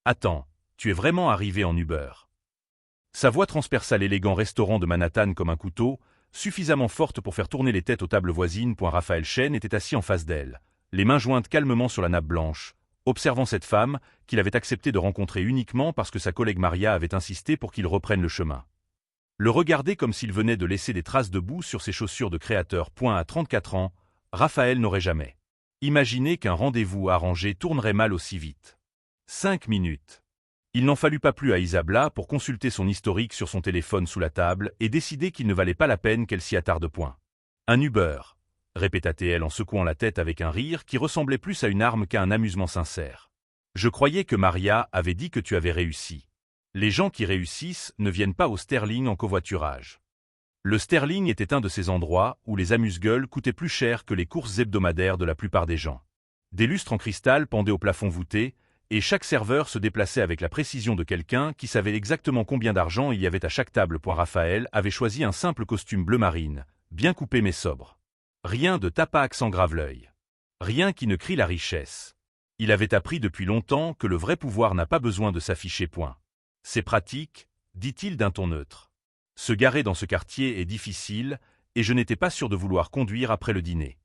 Attends, tu es vraiment arrivé en Uber. Sa voix transperça l'élégant restaurant de Manhattan comme un couteau, suffisamment forte pour faire tourner les têtes aux tables voisines. Raphaël Chen était assis en face d'elle, les mains jointes calmement sur la nappe blanche, observant cette femme qu'il avait accepté de rencontrer uniquement parce que sa collègue Maria avait insisté pour qu'il reprenne le chemin. Le regarder comme s'il venait de laisser des traces de boue sur ses chaussures de créateur. À 34 ans, Raphaël n'aurait jamais imaginé qu'un rendez-vous arrangé tournerait mal aussi vite. 5 minutes. Il n'en fallut pas plus à Isabella pour consulter son historique sur son téléphone sous la table et décider qu'il ne valait pas la peine qu'elle s'y attarde. Un Uber, répéta-t-elle en secouant la tête avec un rire qui ressemblait plus à une arme qu'à un amusement sincère. Je croyais que Maria avait dit que tu avais réussi. Les gens qui réussissent ne viennent pas au Sterling en covoiturage. Le Sterling était un de ces endroits où les amuse-gueules coûtaient plus cher que les courses hebdomadaires de la plupart des gens. Des lustres en cristal pendaient au plafond voûté, et chaque serveur se déplaçait avec la précision de quelqu'un qui savait exactement combien d'argent il y avait à chaque table. Raphaël avait choisi un simple costume bleu marine, bien coupé mais sobre. Rien de tapac sans grave-l'œil. Rien qui ne crie la richesse. Il avait appris depuis longtemps que le vrai pouvoir n'a pas besoin de s'afficher. C'est pratique, dit-il d'un ton neutre. Se garer dans ce quartier est difficile, et je n'étais pas sûr de vouloir conduire après le dîner.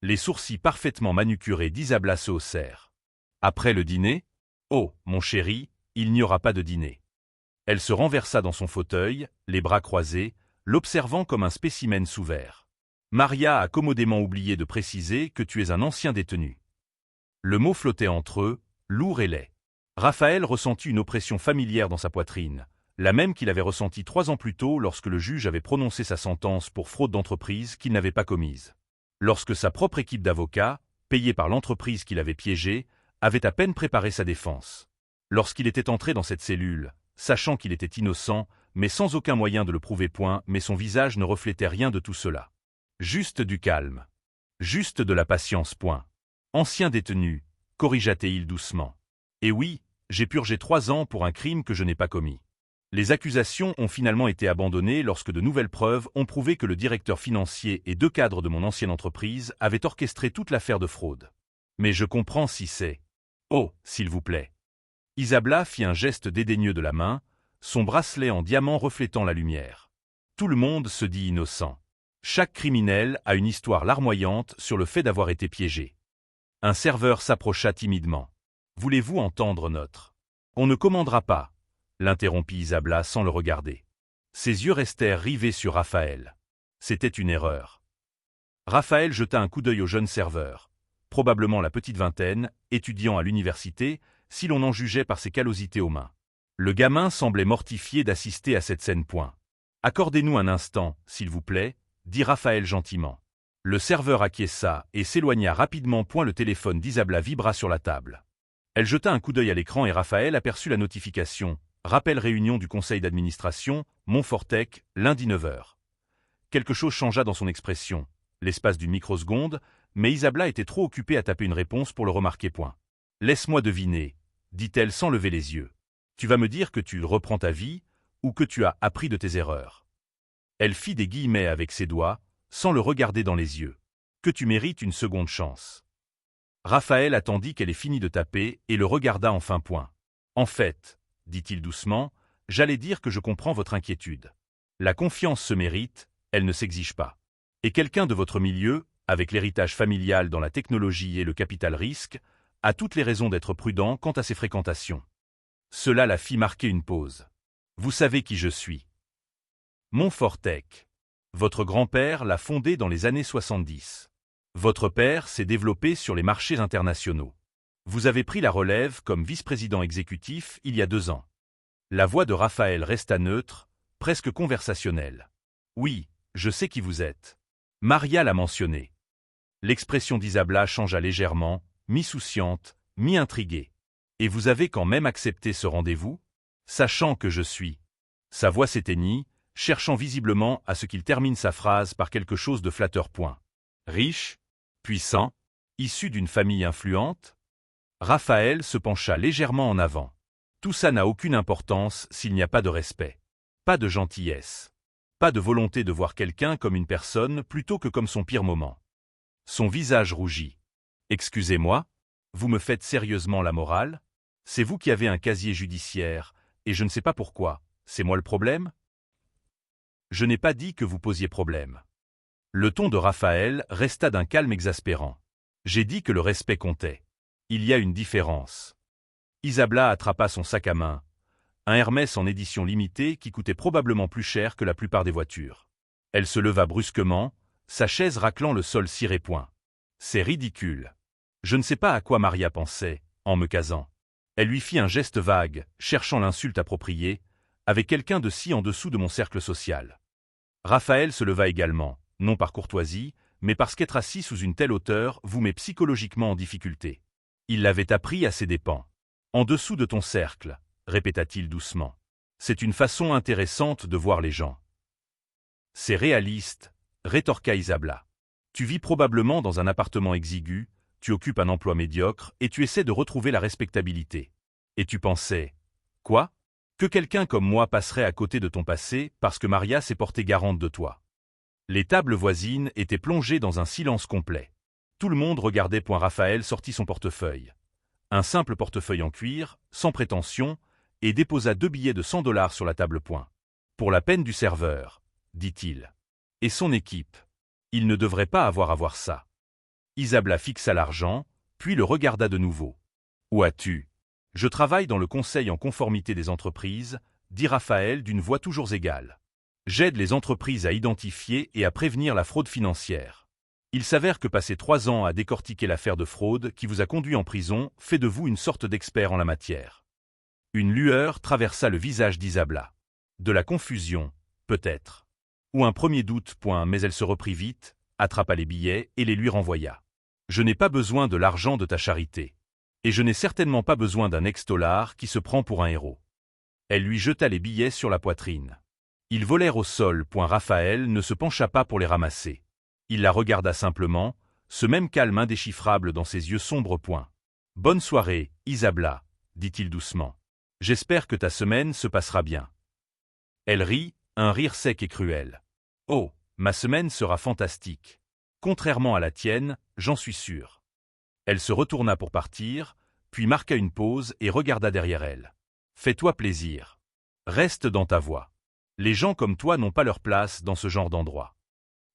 Les sourcils parfaitement manucurés d'Isabella se haussèrent. Après le dîner? Oh, mon chéri, il n'y aura pas de dîner. Elle se renversa dans son fauteuil, les bras croisés, l'observant comme un spécimen sous verre. Maria a commodément oublié de préciser que tu es un ancien détenu. Le mot flottait entre eux, lourd et laid. Raphaël ressentit une oppression familière dans sa poitrine, la même qu'il avait ressentie 3 ans plus tôt lorsque le juge avait prononcé sa sentence pour fraude d'entreprise qu'il n'avait pas commise. Lorsque sa propre équipe d'avocats, payée par l'entreprise qu'il avait piégée, avait à peine préparé sa défense. Lorsqu'il était entré dans cette cellule, sachant qu'il était innocent, mais sans aucun moyen de le prouver. Mais son visage ne reflétait rien de tout cela. Juste du calme. Juste de la patience. Ancien détenu, corrigea-t-il doucement. Et oui, j'ai purgé 3 ans pour un crime que je n'ai pas commis. Les accusations ont finalement été abandonnées lorsque de nouvelles preuves ont prouvé que le directeur financier et 2 cadres de mon ancienne entreprise avaient orchestré toute l'affaire de fraude. Mais je comprends si c'est... Oh, s'il vous plaît. Isabella fit un geste dédaigneux de la main, son bracelet en diamant reflétant la lumière. Tout le monde se dit innocent. Chaque criminel a une histoire larmoyante sur le fait d'avoir été piégé. Un serveur s'approcha timidement. Voulez-vous entendre notre... On ne commandera pas, l'interrompit Isabella sans le regarder. Ses yeux restèrent rivés sur Raphaël. C'était une erreur. Raphaël jeta un coup d'œil au jeune serveur, probablement la petite vingtaine, étudiant à l'université, si l'on en jugeait par ses callosités aux mains. Le gamin semblait mortifié d'assister à cette scène. Accordez-nous un instant, s'il vous plaît, dit Raphaël gentiment. Le serveur acquiesça et s'éloigna rapidement. Le téléphone d'Isabella vibra sur la table. Elle jeta un coup d'œil à l'écran et Raphaël aperçut la notification. Rappel réunion du conseil d'administration, Montfortec, lundi 9h. Quelque chose changea dans son expression, l'espace d'une microseconde, mais Isabella était trop occupée à taper une réponse pour le remarquer. Laisse-moi deviner, dit-elle sans lever les yeux. Tu vas me dire que tu reprends ta vie, ou que tu as appris de tes erreurs. Elle fit des guillemets avec ses doigts, sans le regarder dans les yeux. Que tu mérites une seconde chance. Raphaël attendit qu'elle ait fini de taper et le regarda enfin. En fait, dit-il doucement, j'allais dire que je comprends votre inquiétude. La confiance se mérite, elle ne s'exige pas. Et quelqu'un de votre milieu, avec l'héritage familial dans la technologie et le capital risque, a toutes les raisons d'être prudent quant à ses fréquentations. Cela la fit marquer une pause. Vous savez qui je suis. Montfortec. Votre grand-père l'a fondé dans les années 70. Votre père s'est développé sur les marchés internationaux. Vous avez pris la relève comme vice-président exécutif il y a 2 ans. La voix de Raphaël resta neutre, presque conversationnelle. Oui, je sais qui vous êtes. Maria l'a mentionné. L'expression d'Isabella changea légèrement, mi-souciante, mi-intriguée. Et vous avez quand même accepté ce rendez-vous, sachant que je suis. Sa voix s'éteignit, cherchant visiblement à ce qu'il termine sa phrase par quelque chose de flatteur. Riche, puissant, issu d'une famille influente? Raphaël se pencha légèrement en avant. Tout ça n'a aucune importance s'il n'y a pas de respect. Pas de gentillesse. Pas de volonté de voir quelqu'un comme une personne plutôt que comme son pire moment. Son visage rougit. Excusez-moi, vous me faites sérieusement la morale? C'est vous qui avez un casier judiciaire, et je ne sais pas pourquoi, c'est moi le problème? Je n'ai pas dit que vous posiez problème. Le ton de Raphaël resta d'un calme exaspérant. J'ai dit que le respect comptait. Il y a une différence. Isabella attrapa son sac à main, un Hermès en édition limitée qui coûtait probablement plus cher que la plupart des voitures. Elle se leva brusquement, sa chaise raclant le sol ciré point. C'est ridicule. Je ne sais pas à quoi Maria pensait, en me casant. Elle lui fit un geste vague, cherchant l'insulte appropriée, avec quelqu'un de si en dessous de mon cercle social. Raphaël se leva également, non par courtoisie, mais parce qu'être assis sous une telle hauteur vous met psychologiquement en difficulté. Il l'avait appris à ses dépens. En dessous de ton cercle, répéta-t-il doucement. C'est une façon intéressante de voir les gens. C'est réaliste, rétorqua Isabella. Tu vis probablement dans un appartement exigu, tu occupes un emploi médiocre et tu essaies de retrouver la respectabilité. Et tu pensais, quoi? Que quelqu'un comme moi passerait à côté de ton passé parce que Maria s'est portée garante de toi. Les tables voisines étaient plongées dans un silence complet. Tout le monde regardait. Raphaël sortit son portefeuille. Un simple portefeuille en cuir, sans prétention, et déposa 2 billets de $100 sur la table. Pour la peine du serveur, dit-il. Et son équipe. Il ne devrait pas avoir à voir ça. Isabella fixa l'argent, puis le regarda de nouveau. Où as-tu? Je travaille dans le conseil en conformité des entreprises, dit Raphaël d'une voix toujours égale. J'aide les entreprises à identifier et à prévenir la fraude financière. Il s'avère que passer 3 ans à décortiquer l'affaire de fraude qui vous a conduit en prison fait de vous une sorte d'expert en la matière. Une lueur traversa le visage d'Isabella. De la confusion, peut-être. Ou un premier doute. Mais elle se reprit vite, attrapa les billets et les lui renvoya. Je n'ai pas besoin de l'argent de ta charité. Et je n'ai certainement pas besoin d'un ex-dollar qui se prend pour un héros. Elle lui jeta les billets sur la poitrine. Ils volèrent au sol. Raphaël ne se pencha pas pour les ramasser. Il la regarda simplement, ce même calme indéchiffrable dans ses yeux sombres. Bonne soirée, Isabella, dit-il doucement. J'espère que ta semaine se passera bien. Elle rit, un rire sec et cruel. Oh, ma semaine sera fantastique. Contrairement à la tienne, j'en suis sûr. Elle se retourna pour partir, puis marqua une pause et regarda derrière elle. Fais-toi plaisir. Reste dans ta voie. Les gens comme toi n'ont pas leur place dans ce genre d'endroit.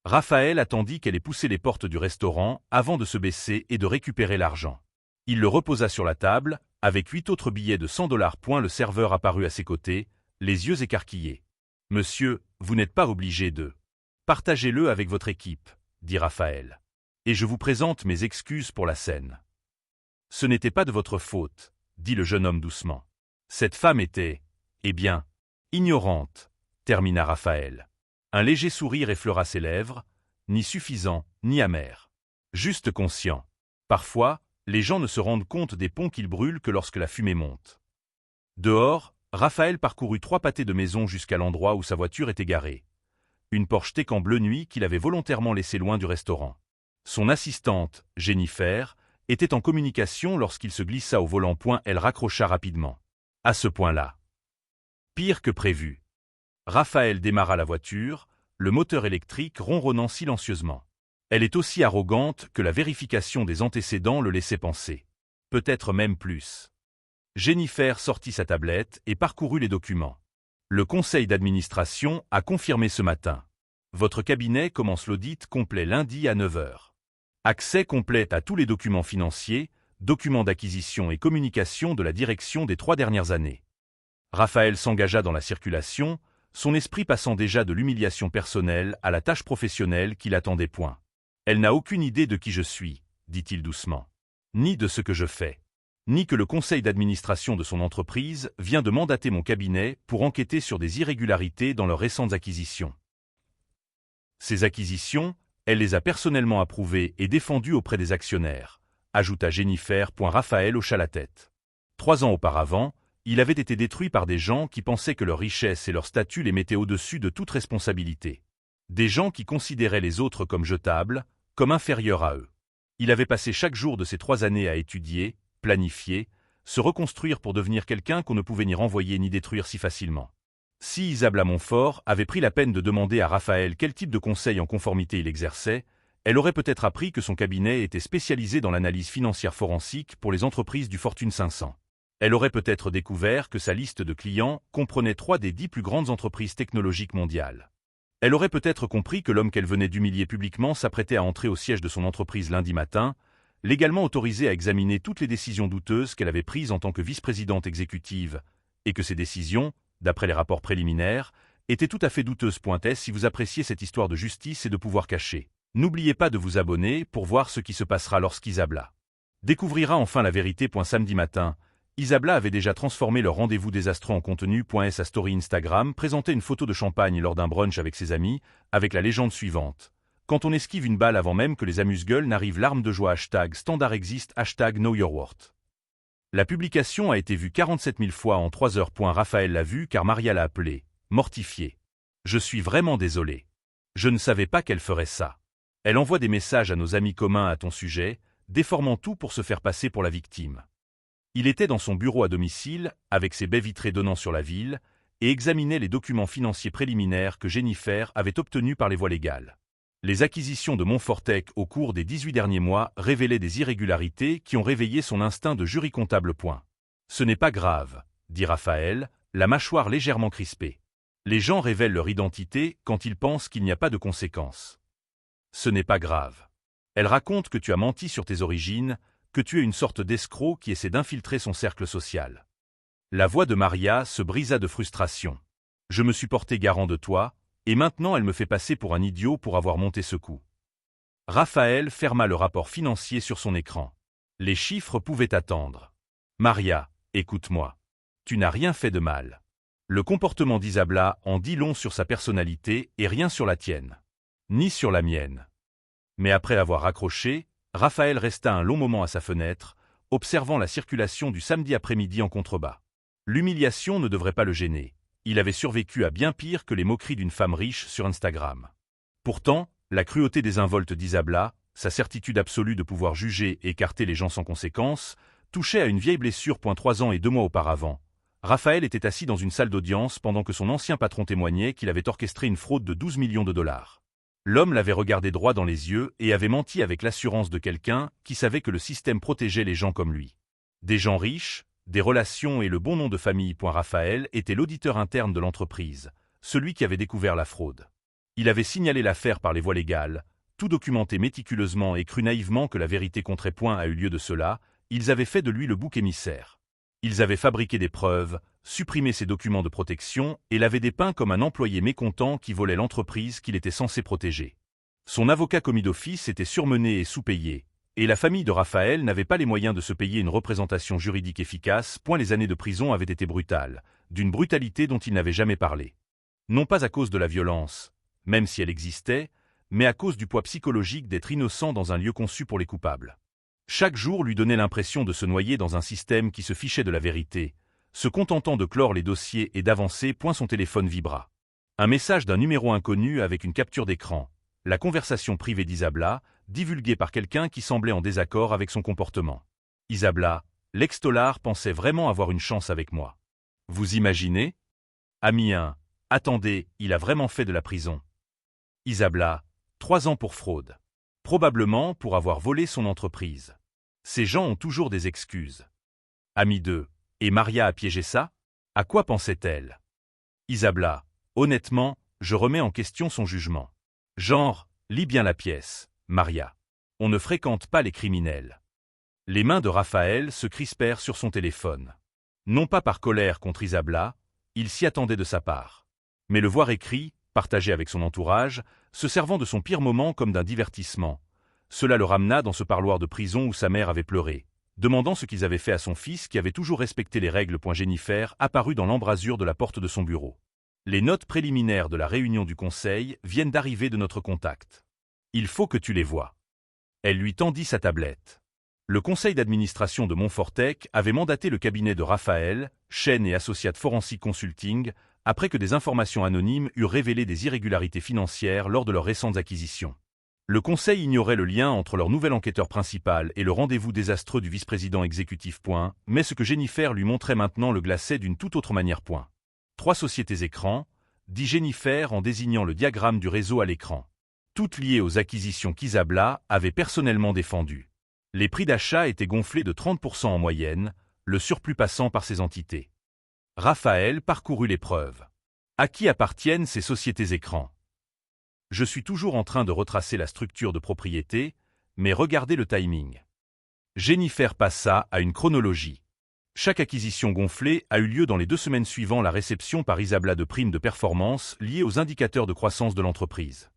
Raphaël attendit qu'elle ait poussé les portes du restaurant avant de se baisser et de récupérer l'argent. Il le reposa sur la table, avec 8 autres billets de $100. Le serveur apparut à ses côtés, les yeux écarquillés. « Monsieur, vous n'êtes pas obligé de... Partagez-le avec votre équipe, » dit Raphaël. « Et je vous présente mes excuses pour la scène. »« Ce n'était pas de votre faute, » dit le jeune homme doucement. « Cette femme était, eh bien, ignorante, » termina Raphaël. Un léger sourire effleura ses lèvres, ni suffisant, ni amer. Juste conscient. Parfois, les gens ne se rendent compte des ponts qu'ils brûlent que lorsque la fumée monte. Dehors, Raphaël parcourut 3 pâtés de maison jusqu'à l'endroit où sa voiture était garée. Une Porsche Taycan bleu nuit qu'il avait volontairement laissée loin du restaurant. Son assistante, Jennifer, était en communication lorsqu'il se glissa au volant. Elle raccrocha rapidement. À ce point-là. Pire que prévu. Raphaël démarra la voiture, le moteur électrique ronronnant silencieusement. Elle est aussi arrogante que la vérification des antécédents le laissait penser. Peut-être même plus. Jennifer sortit sa tablette et parcourut les documents. Le conseil d'administration a confirmé ce matin. Votre cabinet commence l'audit complet lundi à 9 h. Accès complet à tous les documents financiers, documents d'acquisition et communication de la direction des 3 dernières années. Raphaël s'engagea dans la circulation, son esprit passant déjà de l'humiliation personnelle à la tâche professionnelle qui l'attendait. Elle n'a aucune idée de qui je suis, dit-il doucement. Ni de ce que je fais. Ni que le conseil d'administration de son entreprise vient de mandater mon cabinet pour enquêter sur des irrégularités dans leurs récentes acquisitions. Ces acquisitions, elle les a personnellement approuvées et défendues auprès des actionnaires, ajouta Jennifer. Raphaël hocha la tête. 3 ans auparavant, il avait été détruit par des gens qui pensaient que leur richesse et leur statut les mettaient au-dessus de toute responsabilité. Des gens qui considéraient les autres comme jetables, comme inférieurs à eux. Il avait passé chaque jour de ces 3 années à étudier, planifier, se reconstruire pour devenir quelqu'un qu'on ne pouvait ni renvoyer ni détruire si facilement. Si Isabella Montfort avait pris la peine de demander à Raphaël quel type de conseil en conformité il exerçait, elle aurait peut-être appris que son cabinet était spécialisé dans l'analyse financière forensique pour les entreprises du Fortune 500. Elle aurait peut-être découvert que sa liste de clients comprenait 3 des 10 plus grandes entreprises technologiques mondiales. Elle aurait peut-être compris que l'homme qu'elle venait d'humilier publiquement s'apprêtait à entrer au siège de son entreprise lundi matin, légalement autorisé à examiner toutes les décisions douteuses qu'elle avait prises en tant que vice-présidente exécutive, et que ces décisions, d'après les rapports préliminaires, étaient tout à fait douteuses. Si vous appréciez cette histoire de justice et de pouvoir caché, n'oubliez pas de vous abonner pour voir ce qui se passera lorsqu'Isabla découvrira enfin la vérité. Samedi matin, Isabla avait déjà transformé leur rendez-vous désastreux en contenu. Sa story Instagram présentait une photo de champagne lors d'un brunch avec ses amis, avec la légende suivante. Quand on esquive une balle avant même que les amuse-gueules n'arrivent, larmes de joie. #standard existe. #knowyourworth. La publication a été vue 47 000 fois en 3 heures. Raphaël l'a vue car Maria l'a appelée, mortifiée. Je suis vraiment désolé. Je ne savais pas qu'elle ferait ça. Elle envoie des messages à nos amis communs à ton sujet, déformant tout pour se faire passer pour la victime. Il était dans son bureau à domicile, avec ses baies vitrées donnant sur la ville, et examinait les documents financiers préliminaires que Jennifer avait obtenus par les voies légales. Les acquisitions de Montfortec au cours des 18 derniers mois révélaient des irrégularités qui ont réveillé son instinct de jury comptable. Ce n'est pas grave, dit Raphaël, la mâchoire légèrement crispée. Les gens révèlent leur identité quand ils pensent qu'il n'y a pas de conséquences. Ce n'est pas grave. Elle raconte que tu as menti sur tes origines, que tu es une sorte d'escroc qui essaie d'infiltrer son cercle social. La voix de Maria se brisa de frustration. Je me suis porté garant de toi, et maintenant elle me fait passer pour un idiot pour avoir monté ce coup. Raphaël ferma le rapport financier sur son écran. Les chiffres pouvaient attendre. Maria, écoute-moi. Tu n'as rien fait de mal. Le comportement d'Isabla en dit long sur sa personnalité et rien sur la tienne. Ni sur la mienne. Mais après avoir raccroché, Raphaël resta un long moment à sa fenêtre, observant la circulation du samedi après-midi en contrebas. L'humiliation ne devrait pas le gêner. Il avait survécu à bien pire que les moqueries d'une femme riche sur Instagram. Pourtant, la cruauté désinvolte d'Isabla, sa certitude absolue de pouvoir juger et écarter les gens sans conséquence, touchait à une vieille blessure. 3 ans et 2 mois auparavant. Raphaël était assis dans une salle d'audience pendant que son ancien patron témoignait qu'il avait orchestré une fraude de 12 millions de dollars. L'homme l'avait regardé droit dans les yeux et avait menti avec l'assurance de quelqu'un qui savait que le système protégeait les gens comme lui. Des gens riches, des relations et le bon nom de famille. Raphaël était l'auditeur interne de l'entreprise, celui qui avait découvert la fraude. Il avait signalé l'affaire par les voies légales, tout documenté méticuleusement et cru naïvement que la vérité compterait. A eu lieu de cela, ils avaient fait de lui le bouc émissaire. Ils avaient fabriqué des preuves, supprimé ses documents de protection et l'avaient dépeint comme un employé mécontent qui volait l'entreprise qu'il était censé protéger. Son avocat commis d'office était surmené et sous-payé, et la famille de Raphaël n'avait pas les moyens de se payer une représentation juridique efficace. Les années de prison avaient été brutales, d'une brutalité dont il n'avait jamais parlé. Non pas à cause de la violence, même si elle existait, mais à cause du poids psychologique d'être innocent dans un lieu conçu pour les coupables. Chaque jour lui donnait l'impression de se noyer dans un système qui se fichait de la vérité, se contentant de clore les dossiers et d'avancer. Son téléphone vibra. Un message d'un numéro inconnu avec une capture d'écran. La conversation privée d'Isabla, divulguée par quelqu'un qui semblait en désaccord avec son comportement. Isabla, l'ex-dollar pensait vraiment avoir une chance avec moi. Vous imaginez? Ami 1, attendez, il a vraiment fait de la prison. Isabla, 3 ans pour fraude. Probablement pour avoir volé son entreprise. Ces gens ont toujours des excuses. Ami 2, et Maria a piégé ça? À quoi pensait-elle? Isabla, honnêtement, je remets en question son jugement. Genre, lis bien la pièce, Maria. On ne fréquente pas les criminels. Les mains de Raphaël se crispèrent sur son téléphone. Non pas par colère contre Isabla, il s'y attendait de sa part. Mais le voir écrit, partagé avec son entourage, se servant de son pire moment comme d'un divertissement. Cela le ramena dans ce parloir de prison où sa mère avait pleuré, demandant ce qu'ils avaient fait à son fils qui avait toujours respecté les règles. Jennifer apparut dans l'embrasure de la porte de son bureau. Les notes préliminaires de la réunion du conseil viennent d'arriver de notre contact. Il faut que tu les vois. Elle lui tendit sa tablette. Le conseil d'administration de Montfortec avait mandaté le cabinet de Raphaël, Chen et Associates Forensic Consulting, après que des informations anonymes eurent révélé des irrégularités financières lors de leurs récentes acquisitions. Le conseil ignorait le lien entre leur nouvel enquêteur principal et le rendez-vous désastreux du vice-président exécutif. Mais ce que Jennifer lui montrait maintenant le glaçait d'une toute autre manière. 3 sociétés écrans, dit Jennifer en désignant le diagramme du réseau à l'écran. Toutes liées aux acquisitions qu'Isabla avait personnellement défendues. Les prix d'achat étaient gonflés de 30% en moyenne, le surplus passant par ces entités. Raphaël parcourut les preuves. À qui appartiennent ces sociétés écrans? Je suis toujours en train de retracer la structure de propriété, mais regardez le timing. Jennifer passa à une chronologie. Chaque acquisition gonflée a eu lieu dans les 2 semaines suivant la réception par Isabla de primes de performance liées aux indicateurs de croissance de l'entreprise.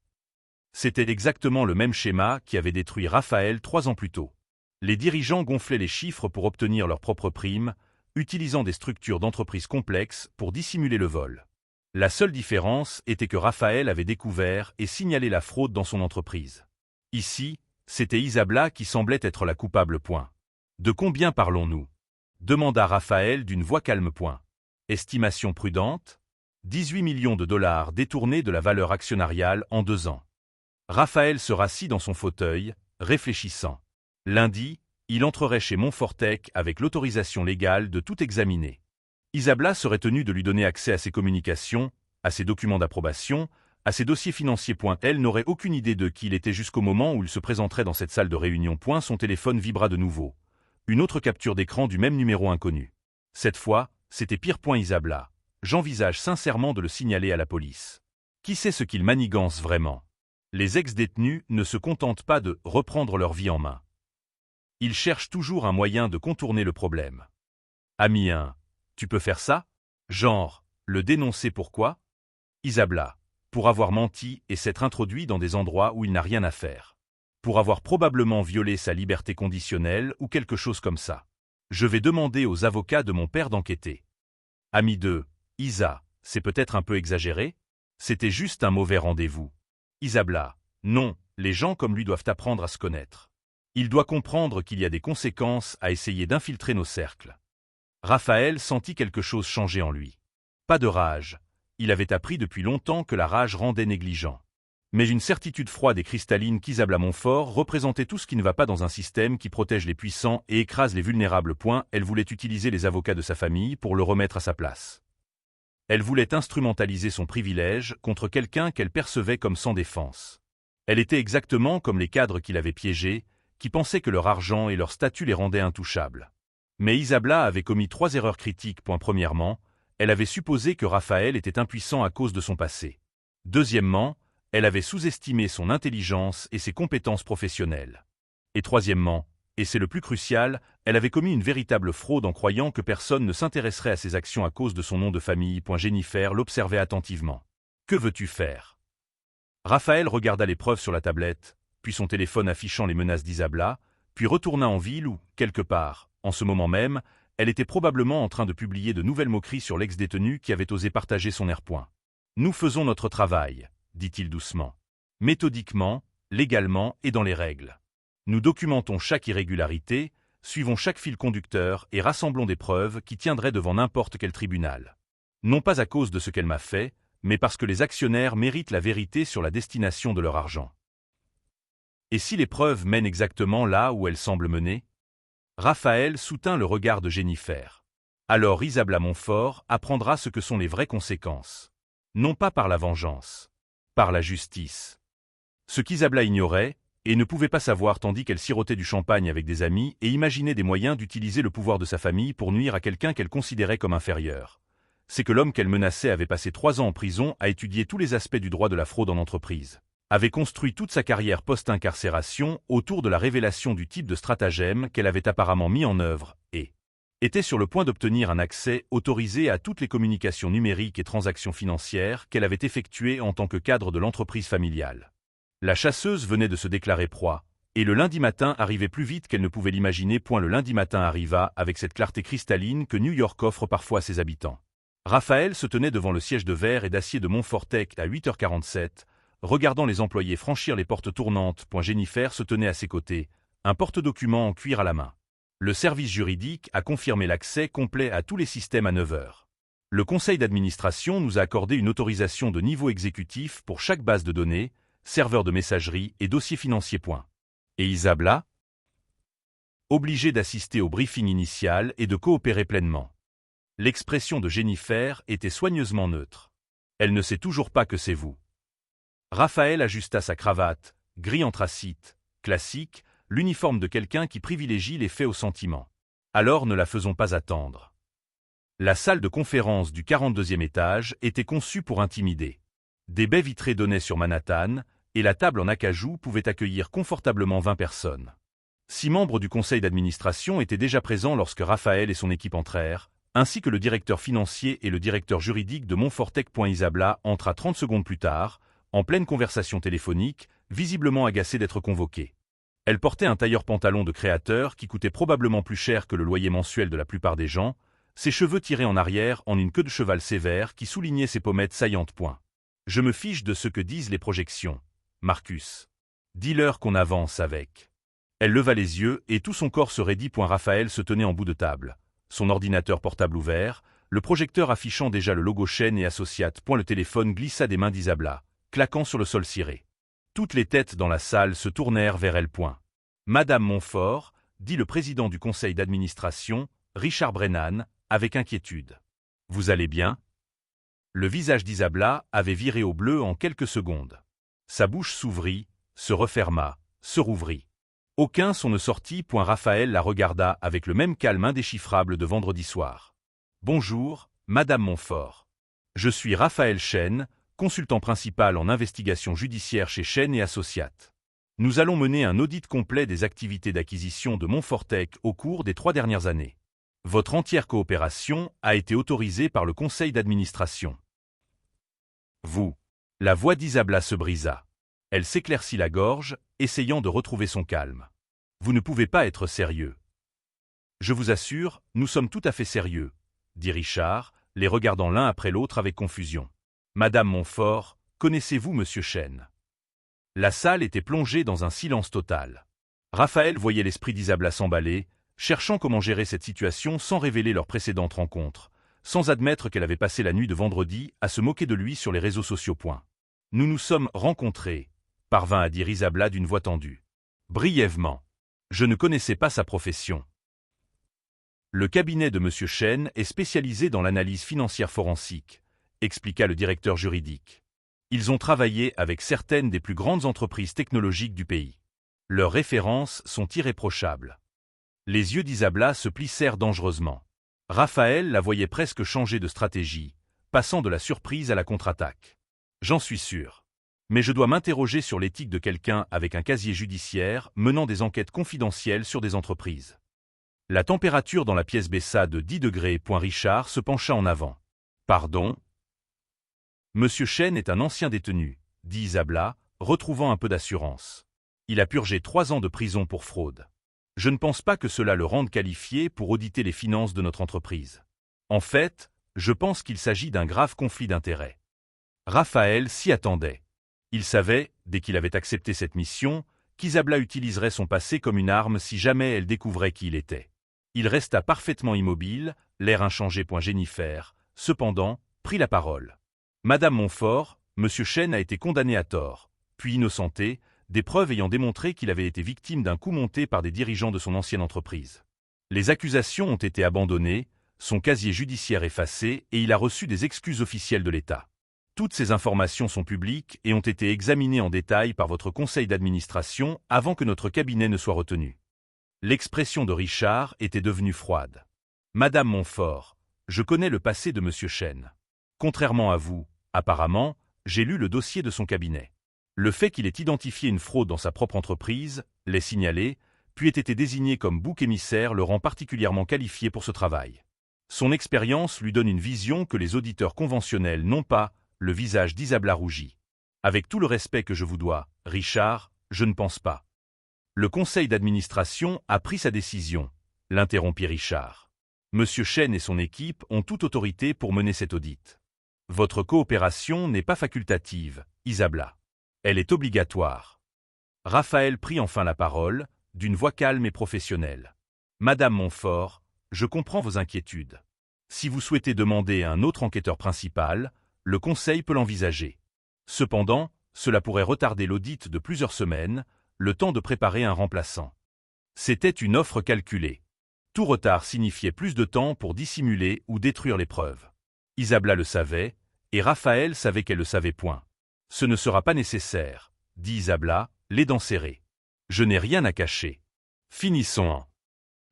C'était exactement le même schéma qui avait détruit Raphaël 3 ans plus tôt. Les dirigeants gonflaient les chiffres pour obtenir leurs propres primes, utilisant des structures d'entreprise complexes pour dissimuler le vol. La seule différence était que Raphaël avait découvert et signalé la fraude dans son entreprise. Ici, c'était Isabla qui semblait être la coupable. De combien parlons-nous? Demanda Raphaël d'une voix calme. Estimation prudente? 18 millions de dollars détournés de la valeur actionnariale en 2 ans. Raphaël se rassit dans son fauteuil, réfléchissant. Lundi, il entrerait chez Montfortec avec l'autorisation légale de tout examiner. Isabla serait tenue de lui donner accès à ses communications, à ses documents d'approbation, à ses dossiers financiers. Elle n'aurait aucune idée de qui il était jusqu'au moment où il se présenterait dans cette salle de réunion. Son téléphone vibra de nouveau. Une autre capture d'écran du même numéro inconnu. Cette fois, c'était pire. Isabla. J'envisage sincèrement de le signaler à la police. Qui sait ce qu'il manigance vraiment? Les ex-détenus ne se contentent pas de reprendre leur vie en main. Ils cherchent toujours un moyen de contourner le problème. Ami 1, tu peux faire ça? Genre, le dénoncer pourquoi? Isabla, pour avoir menti et s'être introduit dans des endroits où il n'a rien à faire. Pour avoir probablement violé sa liberté conditionnelle ou quelque chose comme ça. Je vais demander aux avocats de mon père d'enquêter. Ami 2, Isa, c'est peut-être un peu exagéré? C'était juste un mauvais rendez-vous. Isabla, non, les gens comme lui doivent apprendre à se connaître. Il doit comprendre qu'il y a des conséquences à essayer d'infiltrer nos cercles. Raphaël sentit quelque chose changer en lui. Pas de rage. Il avait appris depuis longtemps que la rage rendait négligent. Mais une certitude froide et cristalline qu'Isabla Montfort représentait tout ce qui ne va pas dans un système qui protège les puissants et écrase les vulnérables. Elle voulait utiliser les avocats de sa famille pour le remettre à sa place. Elle voulait instrumentaliser son privilège contre quelqu'un qu'elle percevait comme sans défense. Elle était exactement comme les cadres qui l'avaient piégée, qui pensaient que leur argent et leur statut les rendaient intouchables. Mais Isabla avait commis 3 erreurs critiques. Premièrement, elle avait supposé que Raphaël était impuissant à cause de son passé. Deuxièmement, elle avait sous-estimé son intelligence et ses compétences professionnelles. Et troisièmement, et c'est le plus crucial, elle avait commis une véritable fraude en croyant que personne ne s'intéresserait à ses actions à cause de son nom de famille. Jennifer l'observait attentivement. Que veux-tu faire? Raphaël regarda les preuves sur la tablette, puis son téléphone affichant les menaces d'Isabla, puis retourna en ville où, quelque part, en ce moment même, elle était probablement en train de publier de nouvelles moqueries sur l'ex-détenu qui avait osé partager son air. Nous faisons notre travail, dit-il doucement. Méthodiquement, légalement et dans les règles. Nous documentons chaque irrégularité, suivons chaque fil conducteur et rassemblons des preuves qui tiendraient devant n'importe quel tribunal. Non pas à cause de ce qu'elle m'a fait, mais parce que les actionnaires méritent la vérité sur la destination de leur argent. Et si les preuves mènent exactement là où elles semblent mener? Raphaël soutint le regard de Jennifer. Alors Isabla Montfort apprendra ce que sont les vraies conséquences. Non pas par la vengeance, par la justice. Ce qu'Isabla ignorait, et ne pouvait pas savoir tandis qu'elle sirotait du champagne avec des amis et imaginait des moyens d'utiliser le pouvoir de sa famille pour nuire à quelqu'un qu'elle considérait comme inférieur. C'est que l'homme qu'elle menaçait avait passé 3 ans en prison à étudier tous les aspects du droit de la fraude en entreprise. Avait construit toute sa carrière post-incarcération autour de la révélation du type de stratagème qu'elle avait apparemment mis en œuvre et était sur le point d'obtenir un accès autorisé à toutes les communications numériques et transactions financières qu'elle avait effectuées en tant que cadre de l'entreprise familiale. La chasseuse venait de se déclarer proie, et le lundi matin arrivait plus vite qu'elle ne pouvait l'imaginer. Le lundi matin arriva avec cette clarté cristalline que New York offre parfois à ses habitants. Raphaël se tenait devant le siège de verre et d'acier de Montfortec à 8h47, regardant les employés franchir les portes tournantes. Jennifer se tenait à ses côtés, un porte-document en cuir à la main. Le service juridique a confirmé l'accès complet à tous les systèmes à 9h. Le conseil d'administration nous a accordé une autorisation de niveau exécutif pour chaque base de données, serveur de messagerie et dossier financier. Et Isabla? Obligée d'assister au briefing initial et de coopérer pleinement. L'expression de Jennifer était soigneusement neutre. Elle ne sait toujours pas que c'est vous. Raphaël ajusta sa cravate, gris anthracite, classique, l'uniforme de quelqu'un qui privilégie les faits aux sentiments. Alors ne la faisons pas attendre. La salle de conférence du 42e étage était conçue pour intimider. Des baies vitrées donnaient sur Manhattan, et la table en acajou pouvait accueillir confortablement 20 personnes. 6 membres du conseil d'administration étaient déjà présents lorsque Raphaël et son équipe entrèrent, ainsi que le directeur financier et le directeur juridique de Montfortech. Isabella entra 30 secondes plus tard, en pleine conversation téléphonique, visiblement agacée d'être convoquée. Elle portait un tailleur-pantalon de créateur qui coûtait probablement plus cher que le loyer mensuel de la plupart des gens, ses cheveux tirés en arrière en une queue de cheval sévère qui soulignait ses pommettes saillantes. Je me fiche de ce que disent les projections, Marcus. Dis-leur qu'on avance avec. Elle leva les yeux et tout son corps se raidit. Raphaël se tenait en bout de table, son ordinateur portable ouvert, le projecteur affichant déjà le logo Chaîne et Associates. Le téléphone glissa des mains d'Isabella, claquant sur le sol ciré. Toutes les têtes dans la salle se tournèrent vers elle. Madame Montfort, dit le président du conseil d'administration, Richard Brennan, avec inquiétude. Vous allez bien? Le visage d'Isabella avait viré au bleu en quelques secondes. Sa bouche s'ouvrit, se referma, se rouvrit. Aucun son ne sortit. Raphaël la regarda avec le même calme indéchiffrable de vendredi soir. Bonjour, Madame Montfort. Je suis Raphaël Chaîne, consultant principal en investigation judiciaire chez Chaîne et Associates. Nous allons mener un audit complet des activités d'acquisition de Montfortech au cours des 3 dernières années. Votre entière coopération a été autorisée par le conseil d'administration. Vous. La voix d'Isabella se brisa. Elle s'éclaircit la gorge, essayant de retrouver son calme. Vous ne pouvez pas être sérieux. Je vous assure, nous sommes tout à fait sérieux, dit Richard, les regardant l'un après l'autre avec confusion. Madame Montfort, connaissez-vous Monsieur Chaîne? La salle était plongée dans un silence total. Raphaël voyait l'esprit d'Isabella s'emballer, cherchant comment gérer cette situation sans révéler leur précédente rencontre, sans admettre qu'elle avait passé la nuit de vendredi à se moquer de lui sur les réseaux sociaux. Nous nous sommes rencontrés, parvint à dire Isabella d'une voix tendue. Brièvement. Je ne connaissais pas sa profession. Le cabinet de Monsieur Chaîne est spécialisé dans l'analyse financière forensique, expliqua le directeur juridique. Ils ont travaillé avec certaines des plus grandes entreprises technologiques du pays. Leurs références sont irréprochables. Les yeux d'Isabella se plissèrent dangereusement. Raphaël la voyait presque changer de stratégie, passant de la surprise à la contre-attaque. J'en suis sûr. Mais je dois m'interroger sur l'éthique de quelqu'un avec un casier judiciaire menant des enquêtes confidentielles sur des entreprises. La température dans la pièce baissa de 10 degrés. Richard se pencha en avant. Pardon? Monsieur Chaîne est un ancien détenu, dit Isabella, retrouvant un peu d'assurance. Il a purgé 3 ans de prison pour fraude. Je ne pense pas que cela le rende qualifié pour auditer les finances de notre entreprise. En fait, je pense qu'il s'agit d'un grave conflit d'intérêts. Raphaël s'y attendait. Il savait, dès qu'il avait accepté cette mission, qu'Isabella utiliserait son passé comme une arme si jamais elle découvrait qui il était. Il resta parfaitement immobile, l'air inchangé. Jennifer, cependant, prit la parole. Madame Montfort, Monsieur Chaîne a été condamné à tort, puis innocenté, des preuves ayant démontré qu'il avait été victime d'un coup monté par des dirigeants de son ancienne entreprise. Les accusations ont été abandonnées, son casier judiciaire effacé et il a reçu des excuses officielles de l'État. Toutes ces informations sont publiques et ont été examinées en détail par votre conseil d'administration avant que notre cabinet ne soit retenu. L'expression de Richard était devenue froide. Madame Montfort, je connais le passé de Monsieur Chaîne. Contrairement à vous, apparemment, j'ai lu le dossier de son cabinet. Le fait qu'il ait identifié une fraude dans sa propre entreprise, l'ait signalé, puis ait été désigné comme bouc émissaire le rend particulièrement qualifié pour ce travail. Son expérience lui donne une vision que les auditeurs conventionnels n'ont pas. Le visage d'Isabella rougit. Avec tout le respect que je vous dois, Richard, je ne pense pas. Le conseil d'administration a pris sa décision, l'interrompit Richard. Monsieur Chaîne et son équipe ont toute autorité pour mener cet audit. Votre coopération n'est pas facultative, Isabella. Elle est obligatoire. Raphaël prit enfin la parole, d'une voix calme et professionnelle. Madame Montfort, je comprends vos inquiétudes. Si vous souhaitez demander un autre enquêteur principal, le Conseil peut l'envisager. Cependant, cela pourrait retarder l'audit de plusieurs semaines, le temps de préparer un remplaçant. C'était une offre calculée. Tout retard signifiait plus de temps pour dissimuler ou détruire les preuves. Isabella le savait, et Raphaël savait qu'elle le savait. Ce ne sera pas nécessaire, dit Isabella, les dents serrées. Je n'ai rien à cacher. Finissons-en.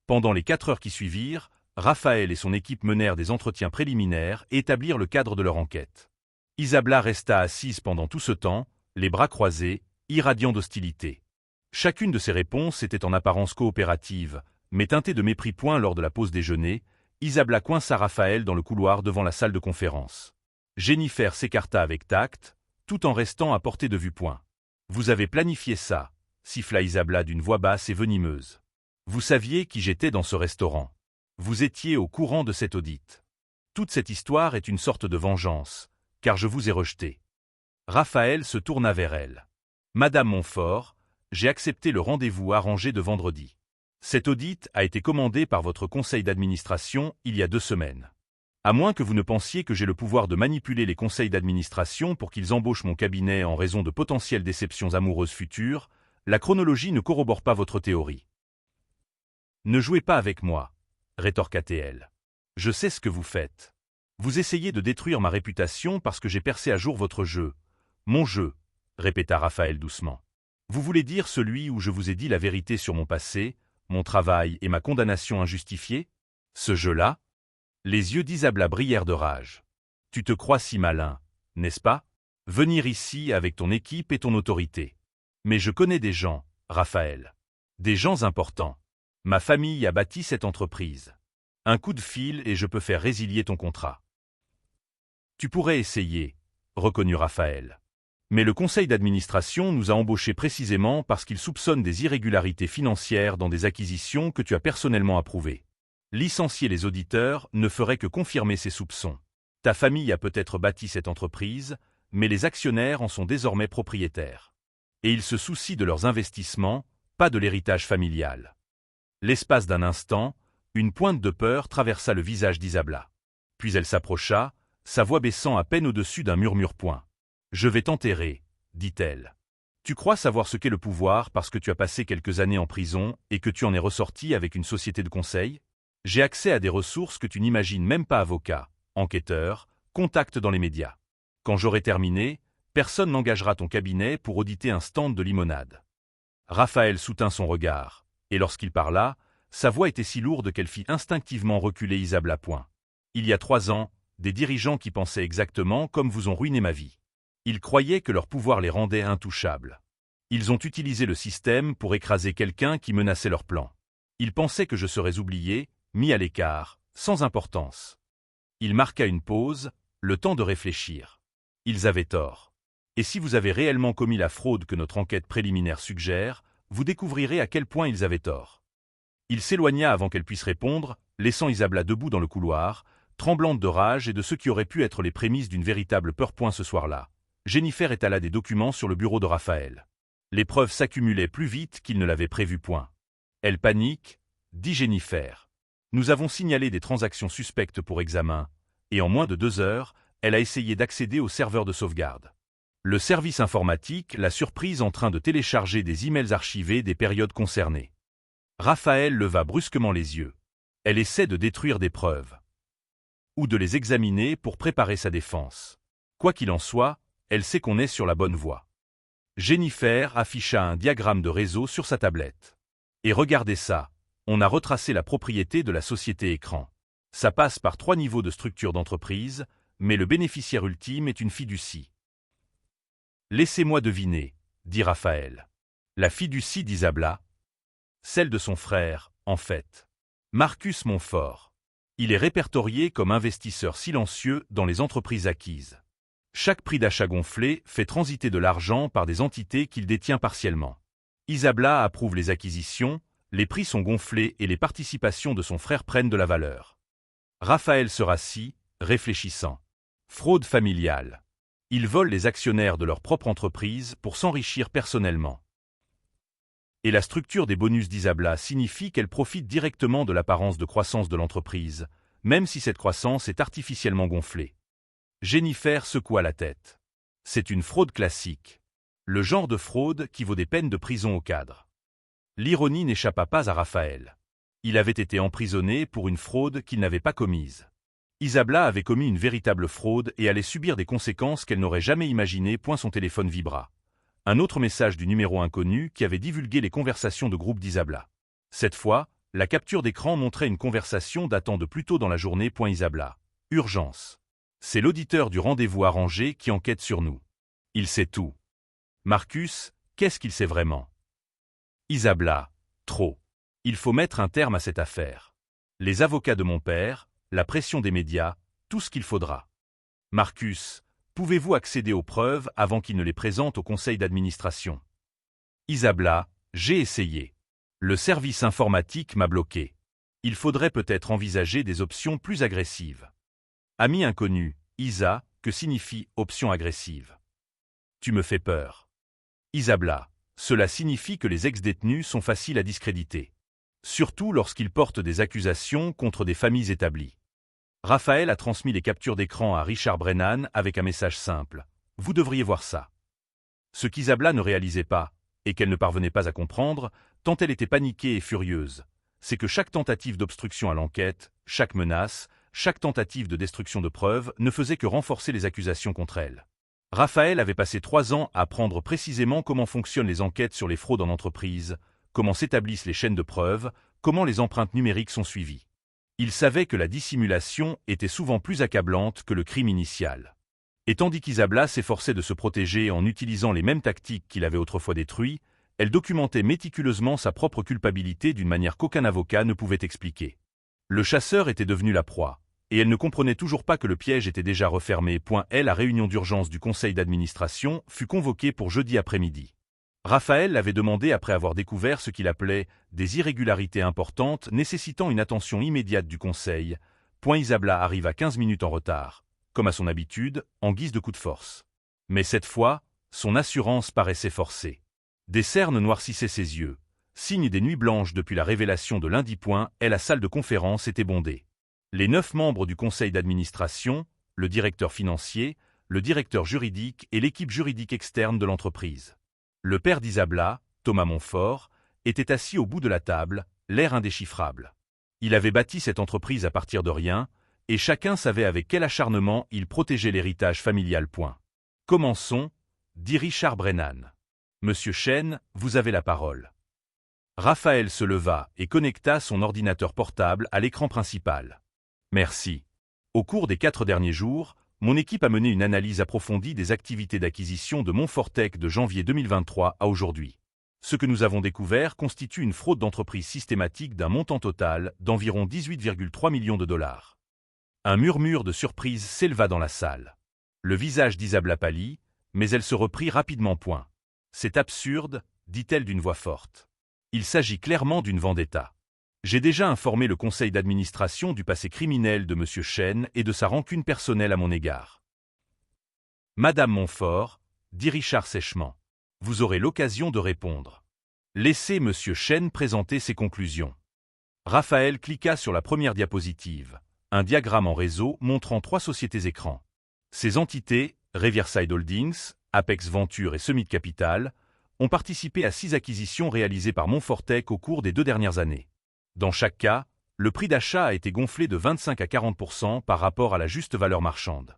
Pendant les 4 heures qui suivirent, Raphaël et son équipe menèrent des entretiens préliminaires et établirent le cadre de leur enquête. Isabla resta assise pendant tout ce temps, les bras croisés, irradiant d'hostilité. Chacune de ses réponses était en apparence coopérative, mais teintée de mépris. Lors de la pause déjeuner, Isabla coinça Raphaël dans le couloir devant la salle de conférence. Jennifer s'écarta avec tact, tout en restant à portée de vue. Vous avez planifié ça, siffla Isabla d'une voix basse et venimeuse. Vous saviez qui j'étais dans ce restaurant. Vous étiez au courant de cette audite. Toute cette histoire est une sorte de vengeance, car je vous ai rejeté. Raphaël se tourna vers elle. Madame Montfort, j'ai accepté le rendez-vous arrangé de vendredi. Cette audite a été commandée par votre conseil d'administration il y a 2 semaines. À moins que vous ne pensiez que j'ai le pouvoir de manipuler les conseils d'administration pour qu'ils embauchent mon cabinet en raison de potentielles déceptions amoureuses futures, la chronologie ne corrobore pas votre théorie. Ne jouez pas avec moi, rétorqua-t-elle. Je sais ce que vous faites. Vous essayez de détruire ma réputation parce que j'ai percé à jour votre jeu. Mon jeu, répéta Raphaël doucement. Vous voulez dire celui où je vous ai dit la vérité sur mon passé, mon travail et ma condamnation injustifiée? Ce jeu-là? Les yeux d'Isabla brillèrent de rage. Tu te crois si malin, n'est-ce pas? Venir ici avec ton équipe et ton autorité. Mais je connais des gens, Raphaël. Des gens importants. Ma famille a bâti cette entreprise. Un coup de fil et je peux faire résilier ton contrat. Tu pourrais essayer, reconnut Raphaël. Mais le conseil d'administration nous a embauchés précisément parce qu'il soupçonne des irrégularités financières dans des acquisitions que tu as personnellement approuvées. Licencier les auditeurs ne ferait que confirmer ces soupçons. Ta famille a peut-être bâti cette entreprise, mais les actionnaires en sont désormais propriétaires. Et ils se soucient de leurs investissements, pas de l'héritage familial. L'espace d'un instant, une pointe de peur traversa le visage d'Isabla. Puis elle s'approcha, sa voix baissant à peine au-dessus d'un murmure. Je vais t'enterrer, dit-elle. Tu crois savoir ce qu'est le pouvoir parce que tu as passé quelques années en prison et que tu en es ressorti avec une société de conseil? J'ai accès à des ressources que tu n'imagines même pas. Avocat, enquêteur, contact dans les médias. Quand j'aurai terminé, personne n'engagera ton cabinet pour auditer un stand de limonade. Raphaël soutint son regard, et lorsqu'il parla, sa voix était si lourde qu'elle fit instinctivement reculer Isabla. Il y a 3 ans, des dirigeants qui pensaient exactement comme vous ont ruiné ma vie. Ils croyaient que leur pouvoir les rendait intouchables. Ils ont utilisé le système pour écraser quelqu'un qui menaçait leur plan. Ils pensaient que je serais oublié, mis à l'écart, sans importance. Il marqua une pause, le temps de réfléchir. Ils avaient tort. Et si vous avez réellement commis la fraude que notre enquête préliminaire suggère, vous découvrirez à quel point ils avaient tort. Il s'éloigna avant qu'elle puisse répondre, laissant Isabla debout dans le couloir, tremblante de rage et de ce qui aurait pu être les prémices d'une véritable peur. Ce soir-là, Jennifer étala des documents sur le bureau de Raphaël. Les preuves s'accumulaient plus vite qu'il ne l'avait prévu. Elle panique, dit Jennifer. Nous avons signalé des transactions suspectes pour examen, et en moins de 2 heures, elle a essayé d'accéder au serveur de sauvegarde. Le service informatique l'a surprise en train de télécharger des emails archivés des périodes concernées. Raphaël leva brusquement les yeux. Elle essaie de détruire des preuves. Ou de les examiner pour préparer sa défense. Quoi qu'il en soit, elle sait qu'on est sur la bonne voie. Jennifer afficha un diagramme de réseau sur sa tablette. Et regardez ça, on a retracé la propriété de la société écran. Ça passe par 3 niveaux de structure d'entreprise, mais le bénéficiaire ultime est une fiducie. Laissez-moi deviner, dit Raphaël. La fiducie d'Isabla? Celle de son frère, en fait. Marcus Montfort. Il est répertorié comme investisseur silencieux dans les entreprises acquises. Chaque prix d'achat gonflé fait transiter de l'argent par des entités qu'il détient partiellement. Isabla approuve les acquisitions, les prix sont gonflés et les participations de son frère prennent de la valeur. Raphaël se rassit, réfléchissant. Fraude familiale. Ils volent les actionnaires de leur propre entreprise pour s'enrichir personnellement. Et la structure des bonus d'Isabla signifie qu'elle profite directement de l'apparence de croissance de l'entreprise, même si cette croissance est artificiellement gonflée. Jennifer secoua la tête. C'est une fraude classique. Le genre de fraude qui vaut des peines de prison au cadre. L'ironie n'échappa pas à Raphaël. Il avait été emprisonné pour une fraude qu'il n'avait pas commise. Isabla avait commis une véritable fraude et allait subir des conséquences qu'elle n'aurait jamais imaginées. Son téléphone vibra. Un autre message du numéro inconnu qui avait divulgué les conversations de groupe d'Isabla. Cette fois, La capture d'écran montrait une conversation datant de plus tôt dans la journée. Isabla. Urgence. C'est l'auditeur du rendez-vous arrangé qui enquête sur nous. Il sait tout. Marcus, qu'est-ce qu'il sait vraiment? Isabla. Trop. Il faut mettre un terme à cette affaire. Les avocats de mon père, la pression des médias, tout ce qu'il faudra. Marcus, pouvez-vous accéder aux preuves avant qu'il ne les présente au conseil d'administration? Isabla, j'ai essayé. Le service informatique m'a bloqué. Il faudrait peut-être envisager des options plus agressives. Ami inconnu, Isa, que signifie option agressive? Tu me fais peur. Isabla, cela signifie que les ex-détenus sont faciles à discréditer. Surtout lorsqu'ils portent des accusations contre des familles établies. Raphaël a transmis les captures d'écran à Richard Brennan avec un message simple. Vous devriez voir ça. Ce qu'Isabla ne réalisait pas, et qu'elle ne parvenait pas à comprendre, tant elle était paniquée et furieuse, c'est que chaque tentative d'obstruction à l'enquête, chaque menace, chaque tentative de destruction de preuves ne faisait que renforcer les accusations contre elle. Raphaël avait passé 3 ans à apprendre précisément comment fonctionnent les enquêtes sur les fraudes en entreprise, comment s'établissent les chaînes de preuves, comment les empreintes numériques sont suivies. Il savait que la dissimulation était souvent plus accablante que le crime initial. Et tandis qu'Isabla s'efforçait de se protéger en utilisant les mêmes tactiques qu'il avait autrefois détruites, elle documentait méticuleusement sa propre culpabilité d'une manière qu'aucun avocat ne pouvait expliquer. Le chasseur était devenu la proie, et elle ne comprenait toujours pas que le piège était déjà refermé. La réunion d'urgence du conseil d'administration fut convoquée pour jeudi après-midi. Raphaël l'avait demandé après avoir découvert ce qu'il appelait des irrégularités importantes nécessitant une attention immédiate du conseil. Isabla arriva 15 minutes en retard, comme à son habitude, en guise de coup de force. Mais cette fois, son assurance paraissait forcée. Des cernes noircissaient ses yeux, signe des nuits blanches depuis la révélation de lundi. Et la salle de conférence était bondée. Les 9 membres du conseil d'administration, le directeur financier, le directeur juridique et l'équipe juridique externe de l'entreprise. Le père d'Isabla, Thomas Montfort, était assis au bout de la table, l'air indéchiffrable. Il avait bâti cette entreprise à partir de rien, et chacun savait avec quel acharnement il protégeait l'héritage familial. Commençons, dit Richard Brennan. Monsieur Chen, vous avez la parole. Raphaël se leva et connecta son ordinateur portable à l'écran principal. Merci. Au cours des 4 derniers jours, mon équipe a mené une analyse approfondie des activités d'acquisition de Montfortech de janvier 2023 à aujourd'hui. Ce que nous avons découvert constitue une fraude d'entreprise systématique d'un montant total d'environ 18,3 millions de dollars. Un murmure de surprise s'éleva dans la salle. Le visage d'Isabla pâlit, mais elle se reprit rapidement. C'est absurde, dit-elle d'une voix forte. Il s'agit clairement d'une vendetta. J'ai déjà informé le conseil d'administration du passé criminel de M. Chen et de sa rancune personnelle à mon égard. Madame Montfort, dit Richard sèchement, vous aurez l'occasion de répondre. Laissez M. Chen présenter ses conclusions. Raphaël cliqua sur la première diapositive, un diagramme en réseau montrant 3 sociétés écrans. Ces entités, Riverside Holdings, Apex Venture et Summit Capital, ont participé à 6 acquisitions réalisées par Montfortech au cours des 2 dernières années. Dans chaque cas, le prix d'achat a été gonflé de 25 à 40% par rapport à la juste valeur marchande.